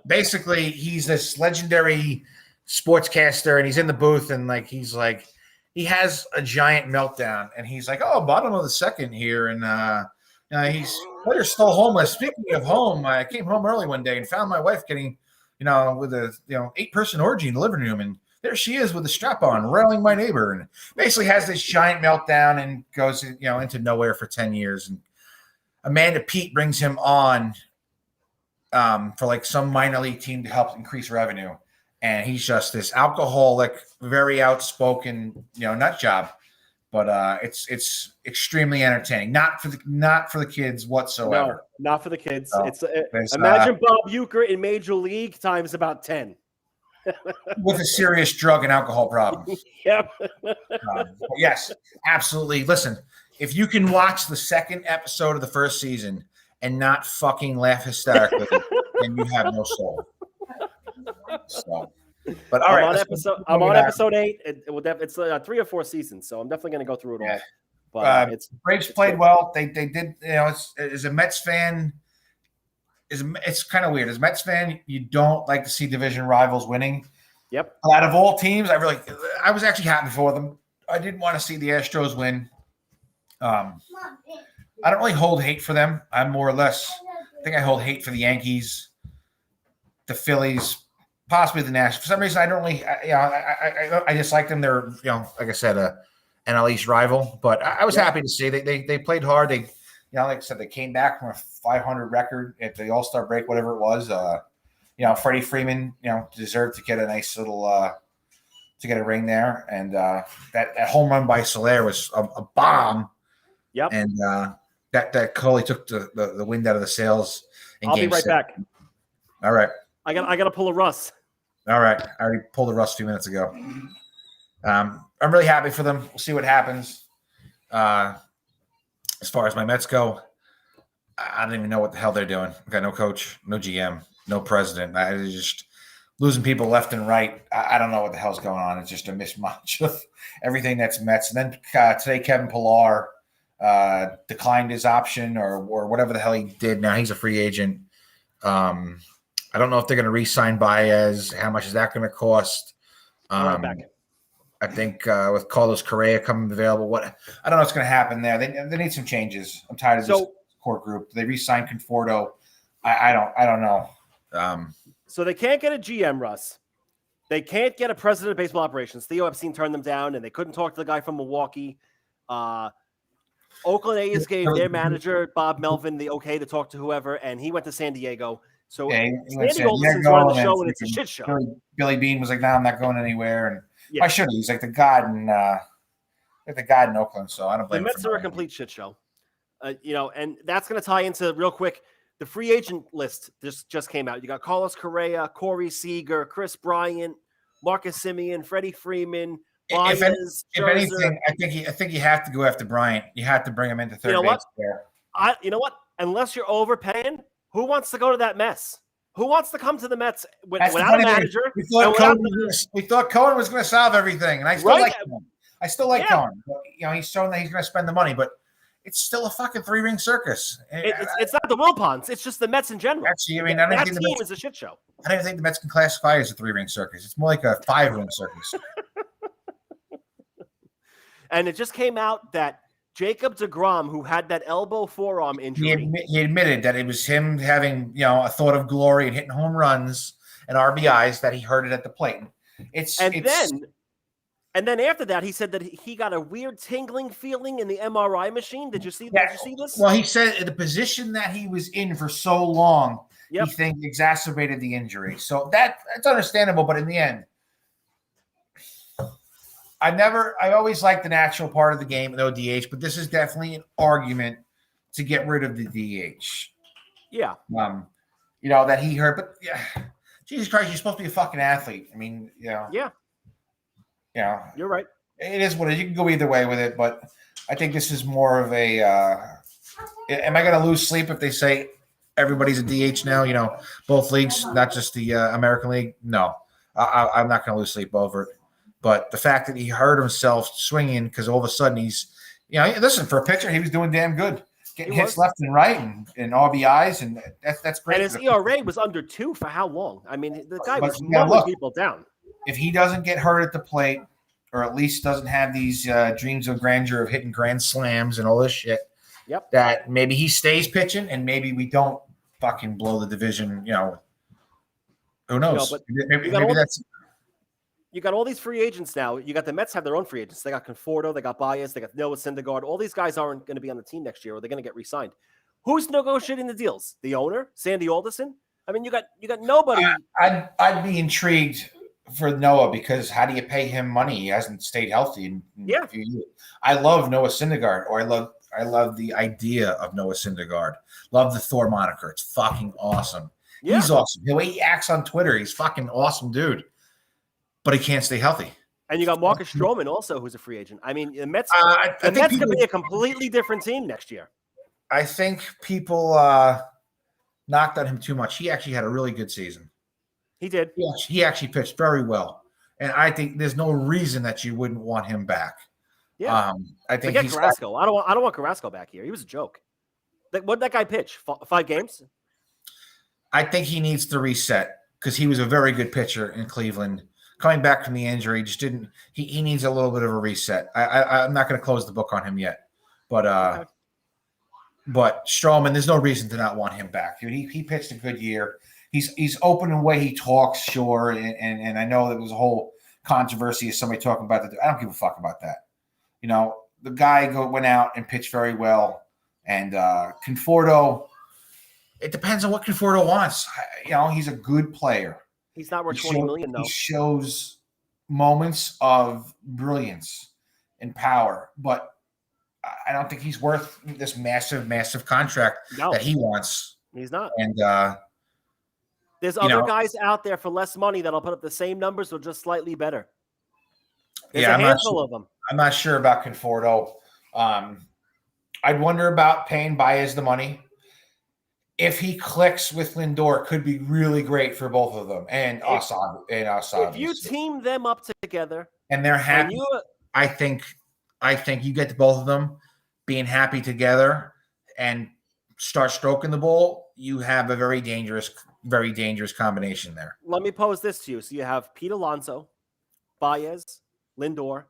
Basically, he's this legendary sportscaster, and he's in the booth, and he has a giant meltdown, and he's like, "Oh, bottom of the second here," and player's still homeless. Speaking of home, I came home early one day and found my wife getting, with a 8-person orgy in the living room, and there she is with a strap on, railing my neighbor, and basically has this giant meltdown and goes, into nowhere for 10 years. And Amanda Pete brings him on for some minor league team to help increase revenue. And he's just this alcoholic, very outspoken, nut job. But it's extremely entertaining. Not for the kids whatsoever. No, not for the kids. Imagine Bob Uecker in Major League times about 10. With a serious drug and alcohol problem. Yep. Yes, absolutely. Listen, if you can watch the second episode of the first season and not fucking laugh hysterically, then you have no soul. So, but all right, I'm on episode 8. It's 3 or 4 seasons, so I'm definitely going to go through it all. But Braves played well. They did. As a Mets fan, it's kind of weird. As a Mets fan, you don't like to see division rivals winning. Yep. Out of all teams, I was actually happy for them. I didn't want to see the Astros win. I don't really hold hate for them. I think I hold hate for the Yankees, the Phillies, possibly the Nationals. For some reason, I don't really, I dislike them. They're, like I said, an NL East rival. But I was happy to see they played hard. They, like I said, they came back from a 500 record at the All-Star break, whatever it was. Freddie Freeman, deserved to get a nice little to get a ring there, and that home run by Soler was a bomb. Yep. And that totally took the wind out of the sails. I'll be right back. All right. I got to pull a Russ. All right. I already pulled a Russ a few minutes ago. I'm really happy for them. We'll see what happens. As far as my Mets go, I don't even know what the hell they're doing. I've got no coach, no GM, no president. They're just losing people left and right. I don't know what the hell's going on. It's just a mismatch of everything that's Mets. And then today, Kevin Pillar declined his option or whatever the hell he did. Now he's a free agent. I don't know if they're going to re-sign Baez. How much is that going to cost? I think with Carlos Correa coming available, I don't know what's going to happen there. They need some changes. I'm tired of this core group. They re-signed Conforto. I don't know. So they can't get a GM, Russ. They can't get a president of baseball operations. Theo Epstein turned them down, and they couldn't talk to the guy from Milwaukee. Oakland A's gave their manager, Bob Melvin, the okay to talk to whoever, and he went to San Diego. So Sandy Alderson's running the show, and it's a shit show. Billy Bean was like, "No, I'm not going anywhere." And I should have. He's like the god in Oakland. So I don't blame him. The Mets are a complete shit show. And that's going to tie into real quick. The free agent list just came out. You got Carlos Correa, Corey Seager, Chris Bryant, Marcus Semien, Freddie Freeman. If anything, I think you have to go after Bryant. You have to bring him into third base there. You know what? Unless you're overpaying, who wants to go to that mess? Who wants to come to the Mets without a manager? We thought Cohen was going to solve everything, and I still like him. I still like Cohen. But, he's shown that he's going to spend the money, but it's still a fucking 3-ring circus. It's not the Wilpons. It's just the Mets in general. Actually, I don't think the team is a shit show. I don't even think the Mets can classify as a 3-ring circus. It's more like a 5-ring circus. And it just came out that Jacob deGrom, who had that elbow forearm injury, he admitted that it was him having a thought of glory and hitting home runs and RBIs that he hurt it at the plate. And then after that, he said that he got a weird tingling feeling in the MRI machine. Did you see? Yeah. Did you see this? Well, he said the position that he was in for so long, he thinks exacerbated the injury. So that's understandable. But in the end, I always liked the natural part of the game, no DH. But this is definitely an argument to get rid of the DH. Yeah. That he heard, but yeah, Jesus Christ, you're supposed to be a fucking athlete. I mean, Yeah. You're right. It is what it is. You can go either way with it, but I think this is more of a. Am I going to lose sleep if they say everybody's a DH now? Both leagues, not just the American League. No, I'm not going to lose sleep over it. But the fact that he hurt himself swinging because all of a sudden he's, listen, for a pitcher, he was doing damn good, getting hits left and right and RBIs, and that's great. And his ERA was under 2 for how long? I mean, the guy was mowing people down. If he doesn't get hurt at the plate, or at least doesn't have these dreams of grandeur of hitting grand slams and all this shit, that maybe he stays pitching and maybe we don't fucking blow the division. Who knows? But maybe that's. You got all these free agents now. You got the Mets have their own free agents. They got Conforto, they got Baez, they got Noah Syndergaard. All these guys aren't going to be on the team next year, or they're going to get re-signed. Who's negotiating the deals? The owner, Sandy Alderson. I mean, you got nobody. I'd be intrigued for Noah because how do you pay him money? He hasn't stayed healthy in a few years. I love Noah Syndergaard, or I love the idea of Noah Syndergaard. Love the Thor moniker. It's fucking awesome. Yeah. He's awesome. The way he acts on Twitter, he's fucking awesome, dude. But he can't stay healthy. And you got Marcus Stroman also, who's a free agent. I mean, the Mets, could be a completely different team next year. I think people knocked on him too much. He actually had a really good season. He did. He actually pitched very well. And I think there's no reason that you wouldn't want him back. Yeah. I think forget Carrasco. I don't want Carrasco back here. He was a joke. What did that guy pitch? 5 games? I think he needs to reset because he was a very good pitcher in Cleveland. Coming back from the injury, just didn't. He needs a little bit of a reset. I'm not going to close the book on him yet, but Stroman, there's no reason to not want him back. He pitched a good year. He's open in the way he talks, sure, and I know there was a whole controversy of somebody talking about that. I don't give a fuck about that. The guy went out and pitched very well, and Conforto. It depends on what Conforto wants. He's a good player. He's not worth $20 million, though. He shows moments of brilliance and power, but I don't think he's worth this massive, massive contract that he wants. He's not. And there's other guys out there for less money that'll put up the same numbers or just slightly better. There's a handful of them. I'm not sure about Conforto. I'd wonder about paying Baez the money. If he clicks with Lindor, it could be really great for both of them and Assad. If you team them up together and they're happy, I think you get to both of them being happy together and start stroking the ball. You have a very dangerous combination there. Let me pose this to you. So you have Pete Alonso, Baez, Lindor,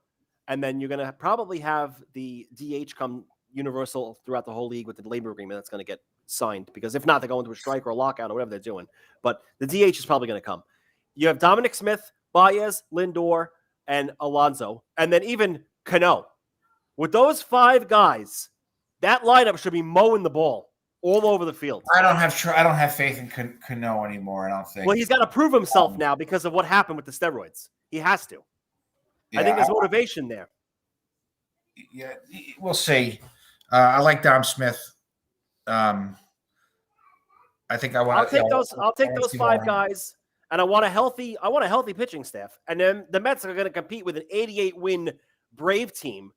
and then you're going to probably have the DH come universal throughout the whole league with the labor agreement that's going to get signed, because if not, they go into a strike or a lockout or whatever they're doing. But the DH is probably going to come. You have Dominic Smith, Baez, Lindor, and Alonso, and then even Cano. With those 5 guys, that lineup should be mowing the ball all over the field. I don't have faith in Cano anymore. I don't think. Well, he's got to prove himself now because of what happened with the steroids. He has to. Yeah, I think there's motivation there. Yeah, we'll see. I like Dom Smith. I think I want. I'll take those 5 guys, and I want a healthy pitching staff. And then the Mets are going to compete with an 88-win Brave team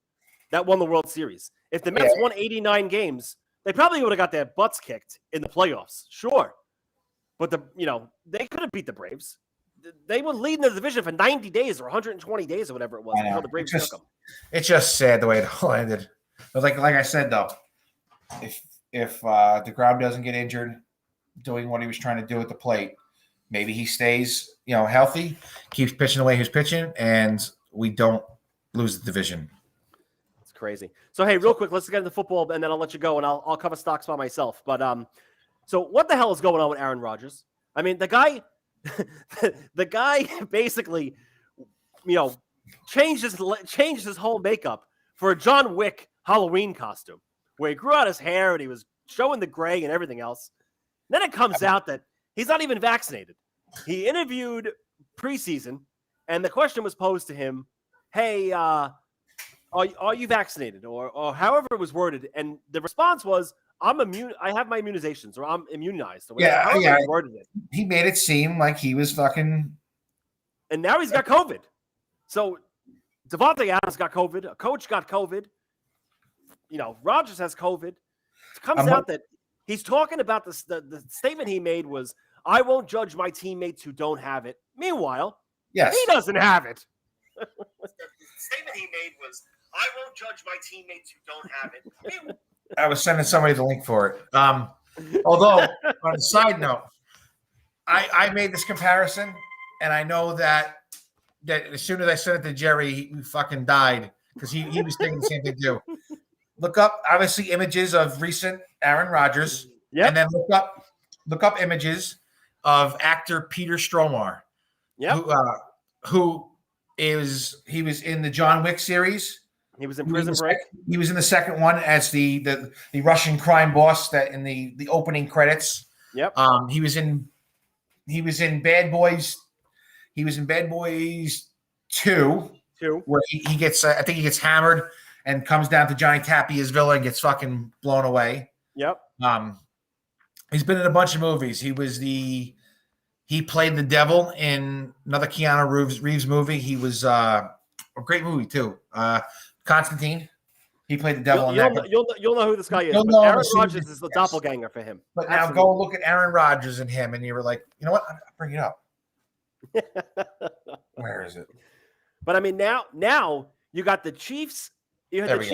that won the World Series. If the Mets won 89 games, they probably would have got their butts kicked in the playoffs. Sure, but they could have beat the Braves. They were leading the division for 90 days or 120 days or whatever it was before the Braves took them. It's just sad the way it all ended. But like I said, though, if DeGrom doesn't get injured doing what he was trying to do at the plate, maybe he stays, healthy, keeps pitching the way he was pitching, and we don't lose the division. It's crazy. So, hey, real quick, let's get into football, and then I'll let you go, and I'll cover stocks by myself. But so what the hell is going on with Aaron Rodgers? I mean, the guy basically, changed his whole makeup for a John Wick Halloween costume, where he grew out his hair and he was showing the gray and everything else. And then it comes out that he's not even vaccinated. He interviewed preseason, and the question was posed to him, "Hey, are you vaccinated?" Or however it was worded, and the response was, "I'm immune. I have my immunizations, or I'm immunized." Or whatever, yeah. He worded it. He made it seem like he was fucking. And now he's got COVID. So Devontae Adams got COVID. A coach got COVID. Rodgers has COVID. It comes out that he's talking about the statement he made was, "I won't judge my teammates who don't have it." Meanwhile, yes, he doesn't have it. The statement he made was, "I won't judge my teammates who don't have it." I was sending somebody the link for it. Although, on a side note, I made this comparison, and I know that as soon as I sent it to Jerry, he fucking died because he was thinking the same thing too. Look up, obviously, images of recent Aaron Rodgers, and then look up images of actor Peter Stormare, who he was in the John Wick series. He was in Prison Break. He was in the second one as the Russian crime boss that in the opening credits. Yep. He was in Bad Boys. He was in Bad Boys 2, where he gets I think he gets hammered and comes down to Johnny Tapia's villa and gets fucking blown away. Yep. He's been in a bunch of movies. He played the devil in another Keanu Reeves movie. He was a great movie too. Constantine. He played the devil in that. You'll know who this guy is. But Aaron Rodgers is the doppelganger for him. But now go look at Aaron Rodgers and him, and you were like, you know what? I'll bring it up. Where is it? But I mean, now you got the Chiefs. You had the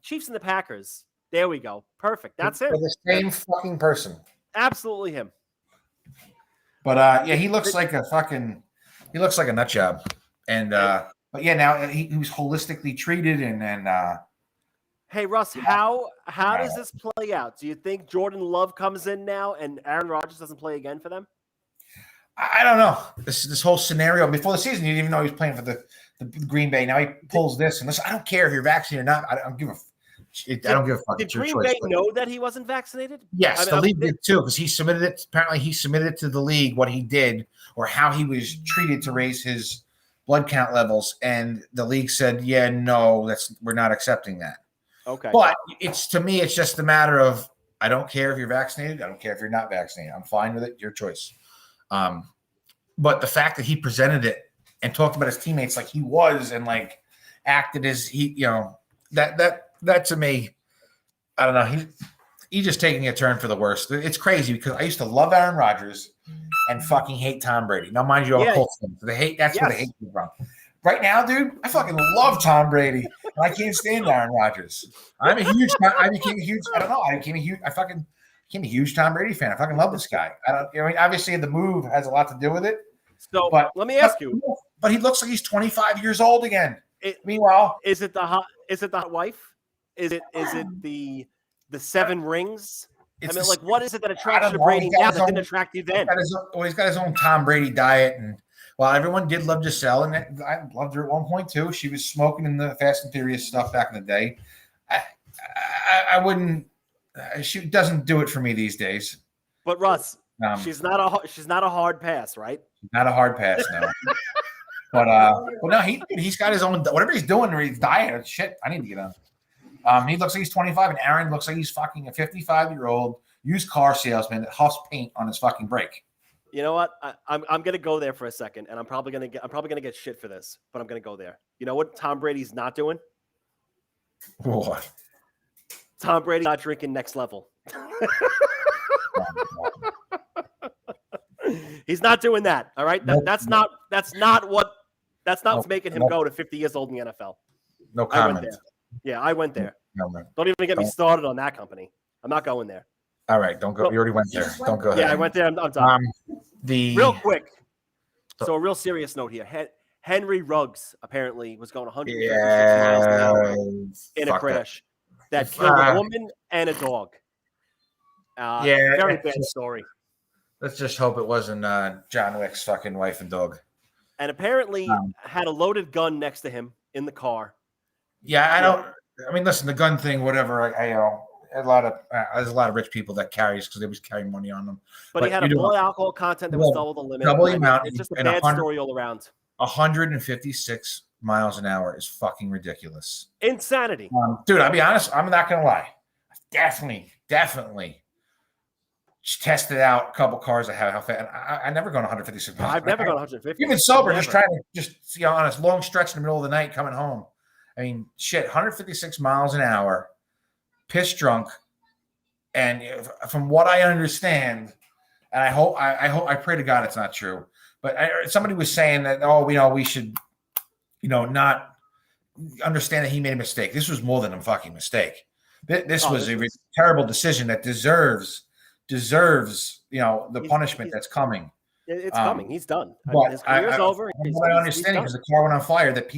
Chiefs and the Packers. There we go. Perfect. That's it. They're the same fucking person. Absolutely him. But he looks like a nut job. And but yeah, now he was holistically treated and hey Russ, how does this play out? Do you think Jordan Love comes in now and Aaron Rodgers doesn't play again for them? I don't know. This whole scenario before the season, you didn't even know he was playing for the Green Bay. Now he pulls this, and listen, I don't care if you're vaccinated or not. I don't give a fuck. Did Green Bay know that he wasn't vaccinated? Yes, the league did too, because he submitted it. Apparently, he submitted to the league what he did or how he was treated to raise his blood count levels, and the league said, "Yeah, no, we're not accepting that." Okay, but to me, it's just a matter of I don't care if you're vaccinated. I don't care if you're not vaccinated. I'm fine with it. Your choice. But the fact that he presented it and talked about his teammates like he was and like acted as that to me, I don't know. He's just taking a turn for the worst. It's crazy because I used to love Aaron Rodgers and fucking hate Tom Brady. Now, mind you, I'm a Colts fan. So that's where the hate came from. Right now, dude, I fucking love Tom Brady. And I can't stand Aaron Rodgers. I became a huge Tom Brady fan. I fucking love this guy. Obviously the move has a lot to do with it. So let me ask you. But he looks like he's 25 years old again. Meanwhile, is it the hot wife? Is it the 7 rings? What is it that attracts you to Brady now that didn't attract you then? He's got his own Tom Brady diet, and everyone did love Giselle, and I loved her at one point too. She was smoking in the Fast and Furious stuff back in the day. I wouldn't. She doesn't do it for me these days. But Russ, she's not a hard pass, right? Not a hard pass, no. but no, he's got his own whatever he's doing or his diet. Shit, I need to get on. He looks like he's 25, and Aaron looks like he's fucking a 55-year-old used car salesman that huffs paint on his fucking brake. You know what? I'm gonna go there for a second, and I'm probably gonna get shit for this, but I'm gonna go there. You know what Tom Brady's not doing? What? Tom Brady not drinking Next Level. He's not doing that. All right. That's not what's making him go to 50 years old in the NFL. No comment. I went there. No. Don't even get me started on that company. I'm not going there. All right. Don't go. You already went there. Don't go ahead. Yeah, I went there. I'm done. Real quick. So a real serious note here. Henry Ruggs apparently was going 150 miles an hour in a crash that killed a woman and a dog. Very bad story. Let's just hope it wasn't John Wick's fucking wife and dog. and apparently had a loaded gun next to him in the car. Yeah, I don't. I mean, listen, the gun thing, whatever. There's a lot of rich people that carries because they was carrying money on them. But he had a blood alcohol content that was double the limit. Double the amount. It's just a bad story all around. 156 miles an hour is fucking ridiculous. Insanity. Dude, I'll be honest. I'm not going to lie. Definitely just tested out a couple cars I had. How fast? I never gone 156 miles. I've never gone 150. Even sober, just trying to on a long stretch in the middle of the night coming home. I mean, shit, 156 miles an hour, piss drunk. And from what I understand, and I pray to God it's not true, but somebody was saying that, we should, not understand that he made a mistake. This was more than a fucking mistake. This was a terrible decision that deserves, the punishment that's coming. It's coming. He's done. His career's over. What I understand because the car went on fire, that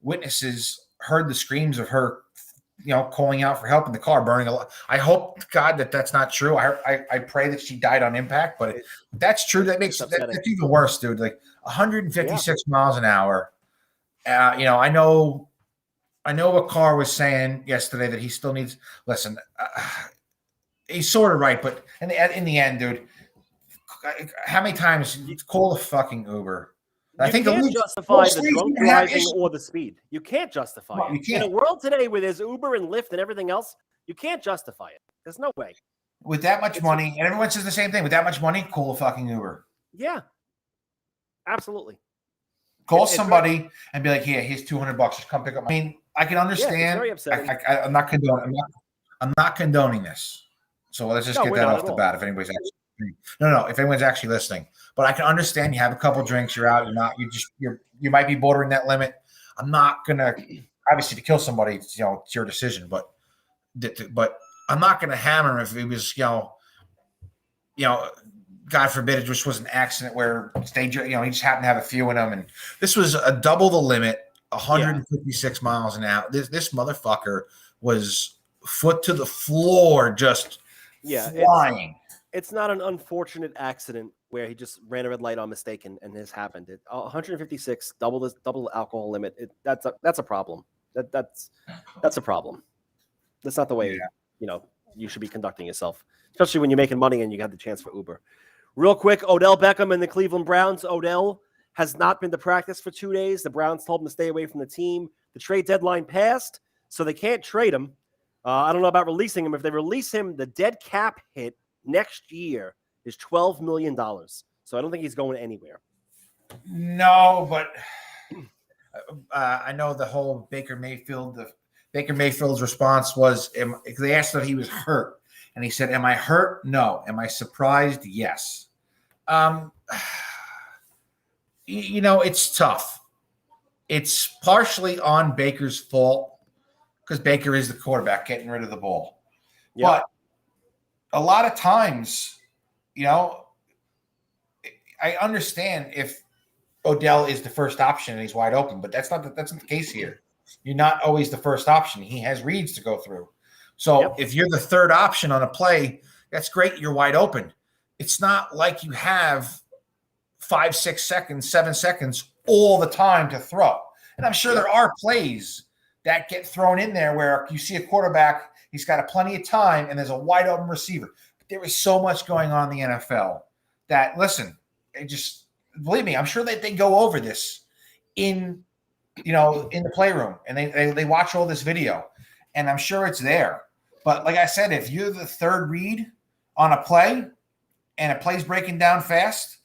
witnesses heard the screams of her, calling out for help in the car, burning a lot. I hope to God that that's not true. I pray that she died on impact, but if that's true, that's even worse, dude. Like 156 miles an hour. I know what Carr was saying yesterday that he still needs. Listen, he's sort of right, but in the end, dude, how many times call the fucking Uber? I think you can't justify the drunk driving or the speed. You can't justify it. In a world today where there's Uber and Lyft and everything else, you can't justify it. There's no way. With that much money, and everyone says the same thing, with that much money, call a fucking Uber. Yeah. Absolutely. Call somebody and be like, "Yeah, here's $200. Just come pick up." I mean, I can understand. Yeah, it's very upsetting. I'm not condoning this. So let's just get that off the bat. If anybody's actually if anyone's actually listening, but I can understand you have a couple drinks, you're out, you might be bordering that limit. I'm not gonna, obviously, to kill somebody, it's your decision, but I'm not gonna hammer him if it was, God forbid it just was an accident where he just happened to have a few in him, and this was a double the limit, 156 miles an hour. This motherfucker was foot to the floor, just flying. It's not an unfortunate accident where he just ran a red light on mistake and this happened. 156, double the alcohol limit. That's a problem. That's a problem. That's not the way you should be conducting yourself, especially when you're making money and you have the chance for Uber. Real quick, Odell Beckham and the Cleveland Browns. Odell has not been to practice for 2 days. The Browns told him to stay away from the team. The trade deadline passed, so they can't trade him. I don't know about releasing him. If they release him, the dead cap hit next year is $12 million. So I don't think he's going anywhere. No, but I know the whole Baker Mayfield's response was, they asked if he was hurt. And he said, "Am I hurt? No. Am I surprised? Yes." It's tough. It's partially on Baker's fault because Baker is the quarterback getting rid of the ball. Yep. But a lot of times, I understand if Odell is the first option and he's wide open, but that's not the case here. You're not always the first option. He has reads to go through. So if you're the third option on a play, that's great. You're wide open. It's not like you have 5, 6 seconds, 7 seconds all the time to throw. And I'm sure there are plays that get thrown in there where you see a quarterback, he's got plenty of time, and there's a wide open receiver. But there is so much going on in the NFL that, listen, believe me, I'm sure that they go over this in the playroom and they watch all this video, and I'm sure it's there. But like I said, if you're the third read on a play and a play's breaking down fast,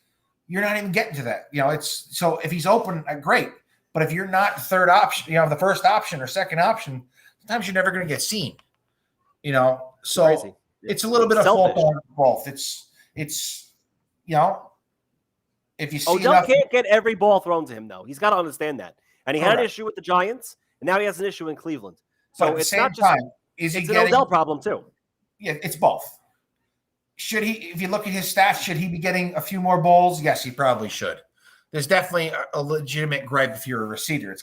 you're not even getting to that. So if he's open, great. But if you're not the third option, the first option or second option, sometimes you're never going to get seen. So crazy. It's a little bit of fault on both. It's if you see Odell can't get every ball thrown to him, though. He's got to understand that. And he had an issue with the Giants, and now he has an issue in Cleveland. So it's not just it's an Odell problem too. Yeah, it's both. Should he, if you look at his stats, should he be getting a few more balls? Yes, he probably should. There's definitely a legitimate gripe if you're a receiver. It's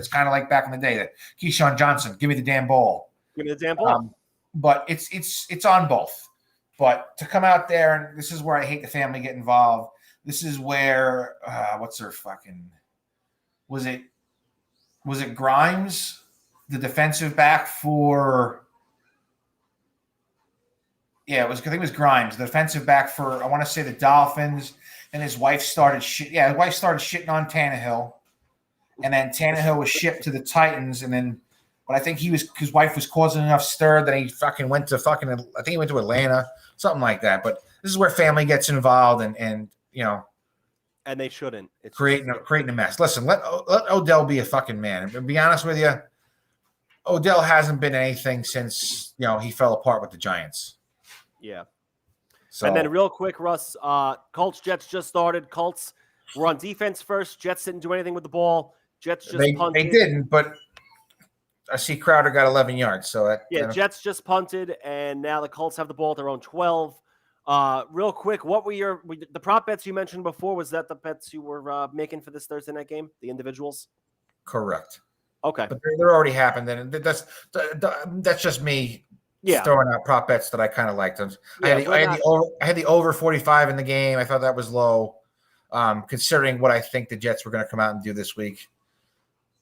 kind of like back in the day that Keyshawn Johnson, give me the damn ball. Give me the damn ball. But it's on both. But to come out there, and this is where I hate the family get involved. This is where what's her fucking was it Grimes, the defensive back for I think it was Grimes, the defensive back for I want to say the Dolphins, and his wife started shitting on Tannehill. And then Tannehill was shipped to the Titans, and then but I think his wife was causing enough stir that he fucking went to I think he went to Atlanta, something like that. But this is where family gets involved and you know, and they shouldn't. It's creating a mess. Listen, let Odell be a fucking man. And to be honest with you, Odell hasn't been anything since he fell apart with the Giants. Yeah. So, and then real quick, Russ, Colts Jets just started. Colts were on defense first. Jets didn't do anything with the ball. Jets just punted. They didn't, but I see Crowder got 11 yards. So Jets just punted, and now the Colts have the ball at their own 12. Real quick, what were the prop bets you mentioned before? Was that the bets you were making for this Thursday night game, the individuals? Correct. Okay, but they're already happened, and that's just me. Yeah, throwing out prop bets that I kind of liked. I had the over 45 in the game. I thought that was low, considering what I think the Jets were going to come out and do this week.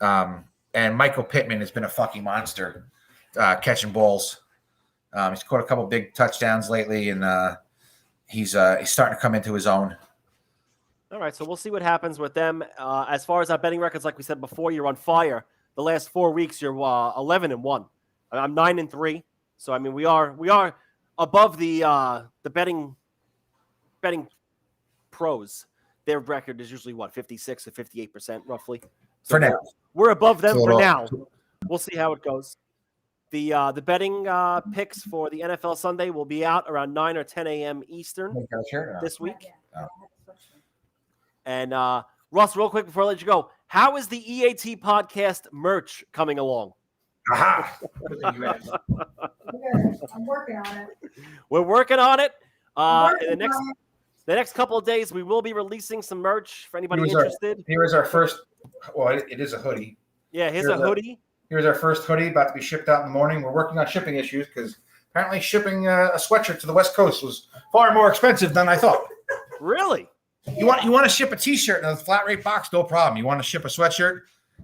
And Michael Pittman has been a fucking monster catching balls. He's caught a couple big touchdowns lately, and he's starting to come into his own. All right, so we'll see what happens with them. As far as our betting records, like we said before, you're on fire. The last 4 weeks, you're 11-1. I'm 9-3. So I mean, we are above the betting pros. Their record is usually 56 to 58% roughly. So for now, we're above them for now. We'll see how it goes. The betting picks for the NFL Sunday will be out around 9 or 10 a.m. Eastern this week. And Russ, real quick before I let you go, how is the E.A.T podcast merch coming along? Aha! I'm working on it. We're working on it. In the next couple of days, we will be releasing some merch for anybody interested. Here is our first. Well, it is a hoodie. Yeah, here's a hoodie. Here's our first hoodie about to be shipped out in the morning. We're working on shipping issues because apparently shipping a sweatshirt to the West Coast was far more expensive than I thought. Really? You want to ship a T-shirt in a flat rate box? No problem. You want to ship a sweatshirt?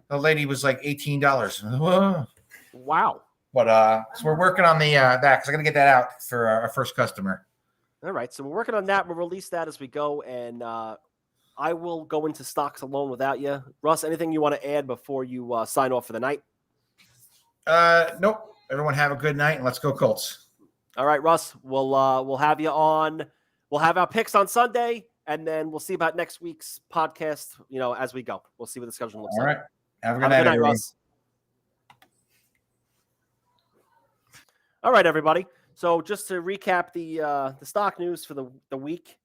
The lady was like $18. Wow. But so we're working on the that because I'm gonna get that out for our first customer. All right, so we're working on that. We'll release that as we go, and I will go into stocks alone without you. Russ, anything you want to add before you sign off for the night? Nope. Everyone have a good night, and let's go Colts. All right, Russ. We'll have you on. We'll have our picks on Sunday, and then we'll see about next week's podcast. As we go, we'll see what the schedule looks like. All right. Have a good night, Russ. All right, everybody. So just to recap the stock news for the week,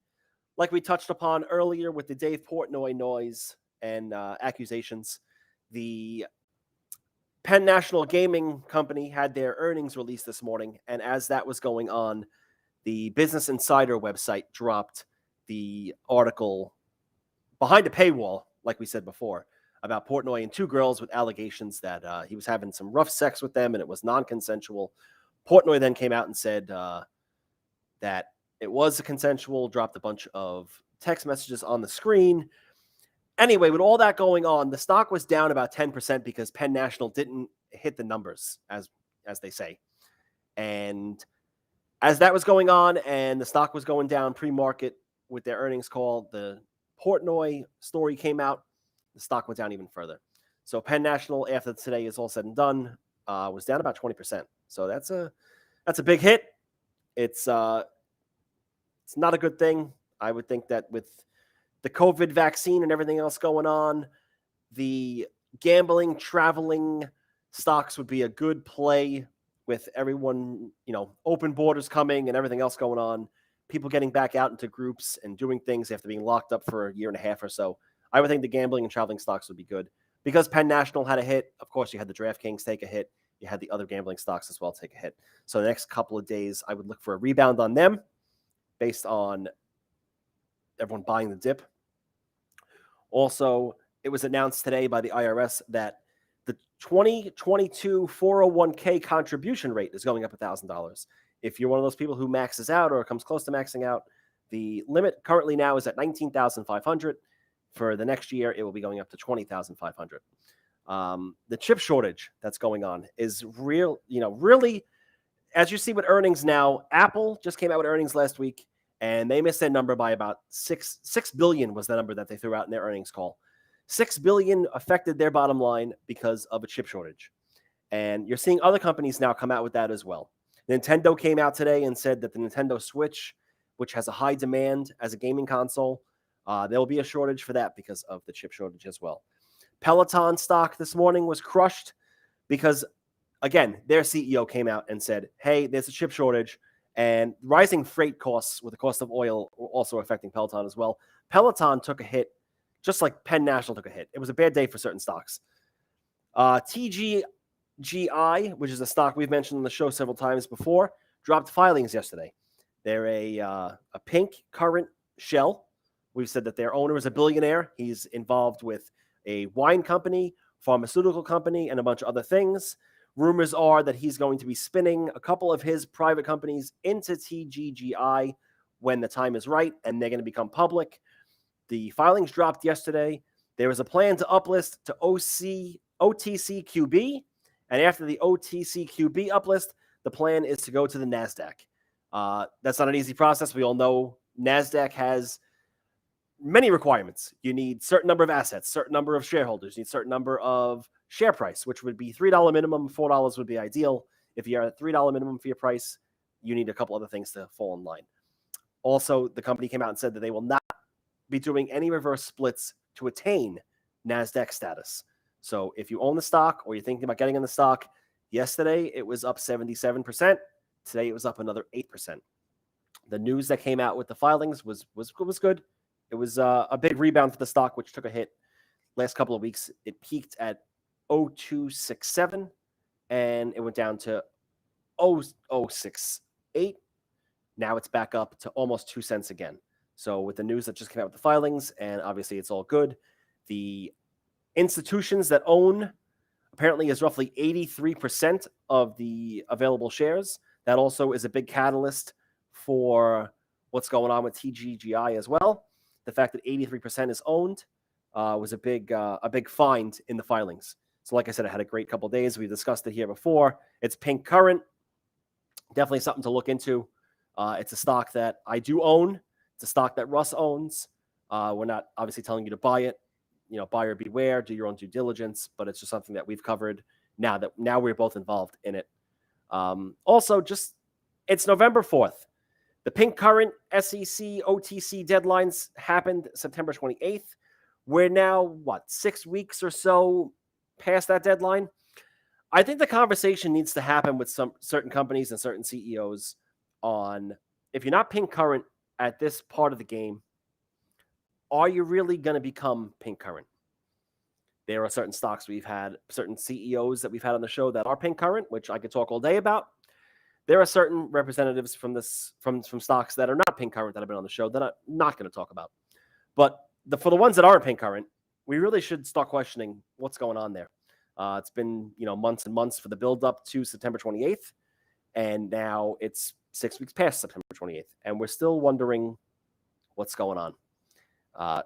like we touched upon earlier with the Dave Portnoy noise and accusations, the Penn National Gaming Company had their earnings released this morning, and as that was going on, the Business Insider website dropped the article behind a paywall, like we said before, about Portnoy and two girls with allegations that he was having some rough sex with them and it was non-consensual. Portnoy then came out and said that it was a consensual, dropped a bunch of text messages on the screen. Anyway, with all that going on, the stock was down about 10% because Penn National didn't hit the numbers, as they say. And as that was going on and the stock was going down pre-market with their earnings call, the Portnoy story came out, the stock went down even further. So Penn National, after today is all said and done, was down about 20%. So that's a big hit. It's not a good thing. I would think that with the COVID vaccine and everything else going on, the gambling, traveling stocks would be a good play with everyone, open borders coming and everything else going on, people getting back out into groups and doing things after being locked up for a year and a half or so. I would think the gambling and traveling stocks would be good. Because Penn National had a hit, of course, you had the DraftKings take a hit. You had the other gambling stocks as well take a hit. So the next couple of days, I would look for a rebound on them based on everyone buying the dip. Also, it was announced today by the IRS that the 2022 401k contribution rate is going up $1,000. If you're one of those people who maxes out or comes close to maxing out, The limit currently now is at 19,500. For the next year, it will be going up to 20,500. The chip shortage that's going on is real, really, as you see with earnings now. Apple just came out with earnings last week, and they missed that number by about $6 billion was the number that they threw out in their earnings call. $6 billion affected their bottom line because of a chip shortage. And you're seeing other companies now come out with that as well. Nintendo came out today and said that the Nintendo Switch, which has a high demand as a gaming console, there will be a shortage for that because of the chip shortage as well. Peloton stock this morning was crushed because, again, their CEO came out and said, hey, there's a chip shortage, and rising freight costs with the cost of oil were also affecting Peloton as well. Peloton took a hit, just like Penn National took a hit. It was a bad day for certain stocks. TGGI, which is a stock we've mentioned on the show several times before, dropped filings yesterday. They're a pink current shell. We've said that their owner is a billionaire. He's involved with a wine company, pharmaceutical company, and a bunch of other things. Rumors are that he's going to be spinning a couple of his private companies into TGGI when the time is right, and they're going to become public. The filings dropped yesterday. There is a plan to uplist to OTCQB, and after the OTCQB uplist, the plan is to go to the NASDAQ. That's not an easy process. We all know NASDAQ has many requirements. You need certain number of assets, certain number of shareholders, you need certain number of share price, which would be $3 minimum. $4 would be ideal. If you're at $3 minimum for your price, you need a couple other things to fall in line. Also, the company came out and said that they will not be doing any reverse splits to attain NASDAQ status. So if you own the stock or you're thinking about getting in the stock, yesterday it was up 77%. Today it was up another 8%. The news that came out with the filings was good. It was a big rebound for the stock, which took a hit last couple of weeks. It peaked at 0.267, and it went down to 0.068. Now it's back up to almost 2 cents again. So with the news that just came out with the filings, and obviously it's all good, the institutions that own apparently is roughly 83% of the available shares. That also is a big catalyst for what's going on with TGGI as well. The fact that 83% is owned was a big find in the filings. So like I said, I had a great couple of days. We discussed it here before. It's pink current. Definitely something to look into. It's a stock that I do own. It's a stock that Russ owns. We're not obviously telling you to buy it. Buyer beware, do your own due diligence, but it's just something that we've covered now we're both involved in it. Also, it's November 4th. The pink current SEC OTC deadlines happened September 28th. We're now, 6 weeks or so past that deadline? I think the conversation needs to happen with some certain companies and certain CEOs on, if you're not pink current at this part of the game, are you really going to become pink current? There are certain stocks we've had, certain CEOs that we've had on the show that are pink current, which I could talk all day about. There are certain representatives from stocks that are not pink current that have been on the show that I'm not going to talk about. But for the ones that aren't pink current, we really should start questioning what's going on there. It's been months and months for the build up to September 28th, and now it's 6 weeks past September 28th, and we're still wondering what's going on.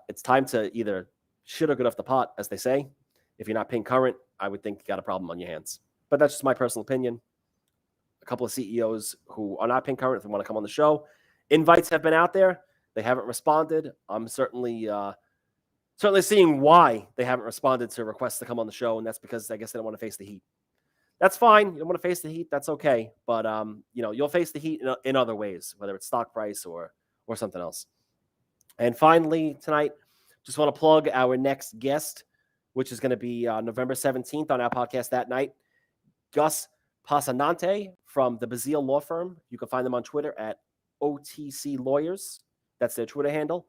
It's time to either shit or get off the pot, as they say. If you're not pink current, I would think you got a problem on your hands. But that's just my personal opinion. A couple of CEOs who are not pink current, if they want to come on the show, invites have been out there. They haven't responded. I'm certainly seeing why they haven't responded to requests to come on the show, and that's because I guess they don't want to face the heat. That's fine. You don't want to face the heat. That's okay. But you'll face the heat in other ways, whether it's stock price or something else. And finally, tonight, just want to plug our next guest, which is going to be November 17th on our podcast that night. Gus Pasanante from the Bazille Law Firm. You can find them on Twitter at OTC Lawyers. That's their Twitter handle.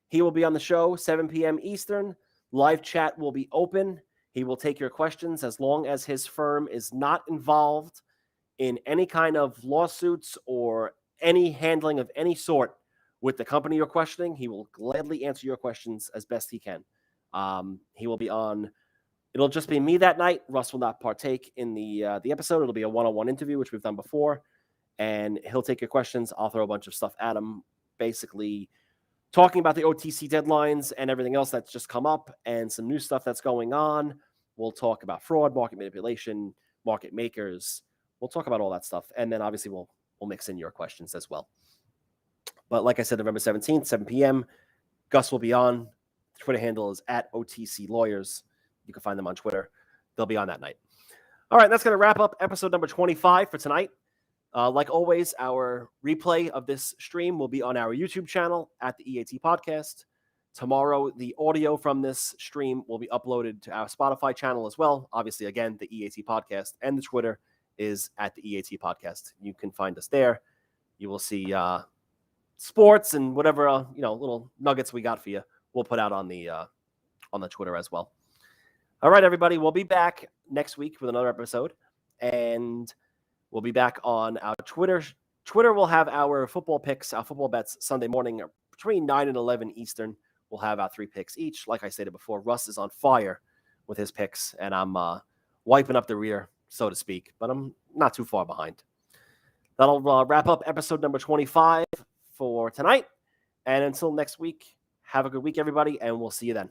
He will be on the show 7 p.m. Eastern. Live chat will be open. He will take your questions as long as his firm is not involved in any kind of lawsuits or any handling of any sort with the company you're questioning. He will gladly answer your questions as best he can. He will be on. It'll just be me that night. Russ will not partake in the episode. It'll be a one-on-one interview, which we've done before, and he'll take your questions. I'll throw a bunch of stuff at him basically talking about the OTC deadlines and everything else that's just come up and some new stuff that's going on. We'll talk about fraud, market manipulation, market makers. We'll talk about all that stuff. And then obviously we'll mix in your questions as well. But like I said, November 17th, 7 p.m., Gus will be on. The Twitter handle is @OTC Lawyers. You can find them on Twitter. They'll be on that night. All right, that's going to wrap up episode number 25 for tonight. Like always, our replay of this stream will be on our YouTube channel at the E.A.T Podcast. Tomorrow, the audio from this stream will be uploaded to our Spotify channel as well. Obviously, again, the E.A.T Podcast, and the Twitter is at the E.A.T Podcast. You can find us there. You will see sports and whatever little nuggets we got for you. We'll put out on the Twitter as well. All right, everybody, we'll be back next week with another episode, and we'll be back on our Twitter. Twitter will have our football picks, our football bets Sunday morning between 9 and 11 Eastern. We'll have our 3 picks each. Like I stated before, Russ is on fire with his picks, and I'm wiping up the rear, so to speak, but I'm not too far behind. That'll wrap up episode number 25 for tonight. And until next week, have a good week, everybody, and we'll see you then.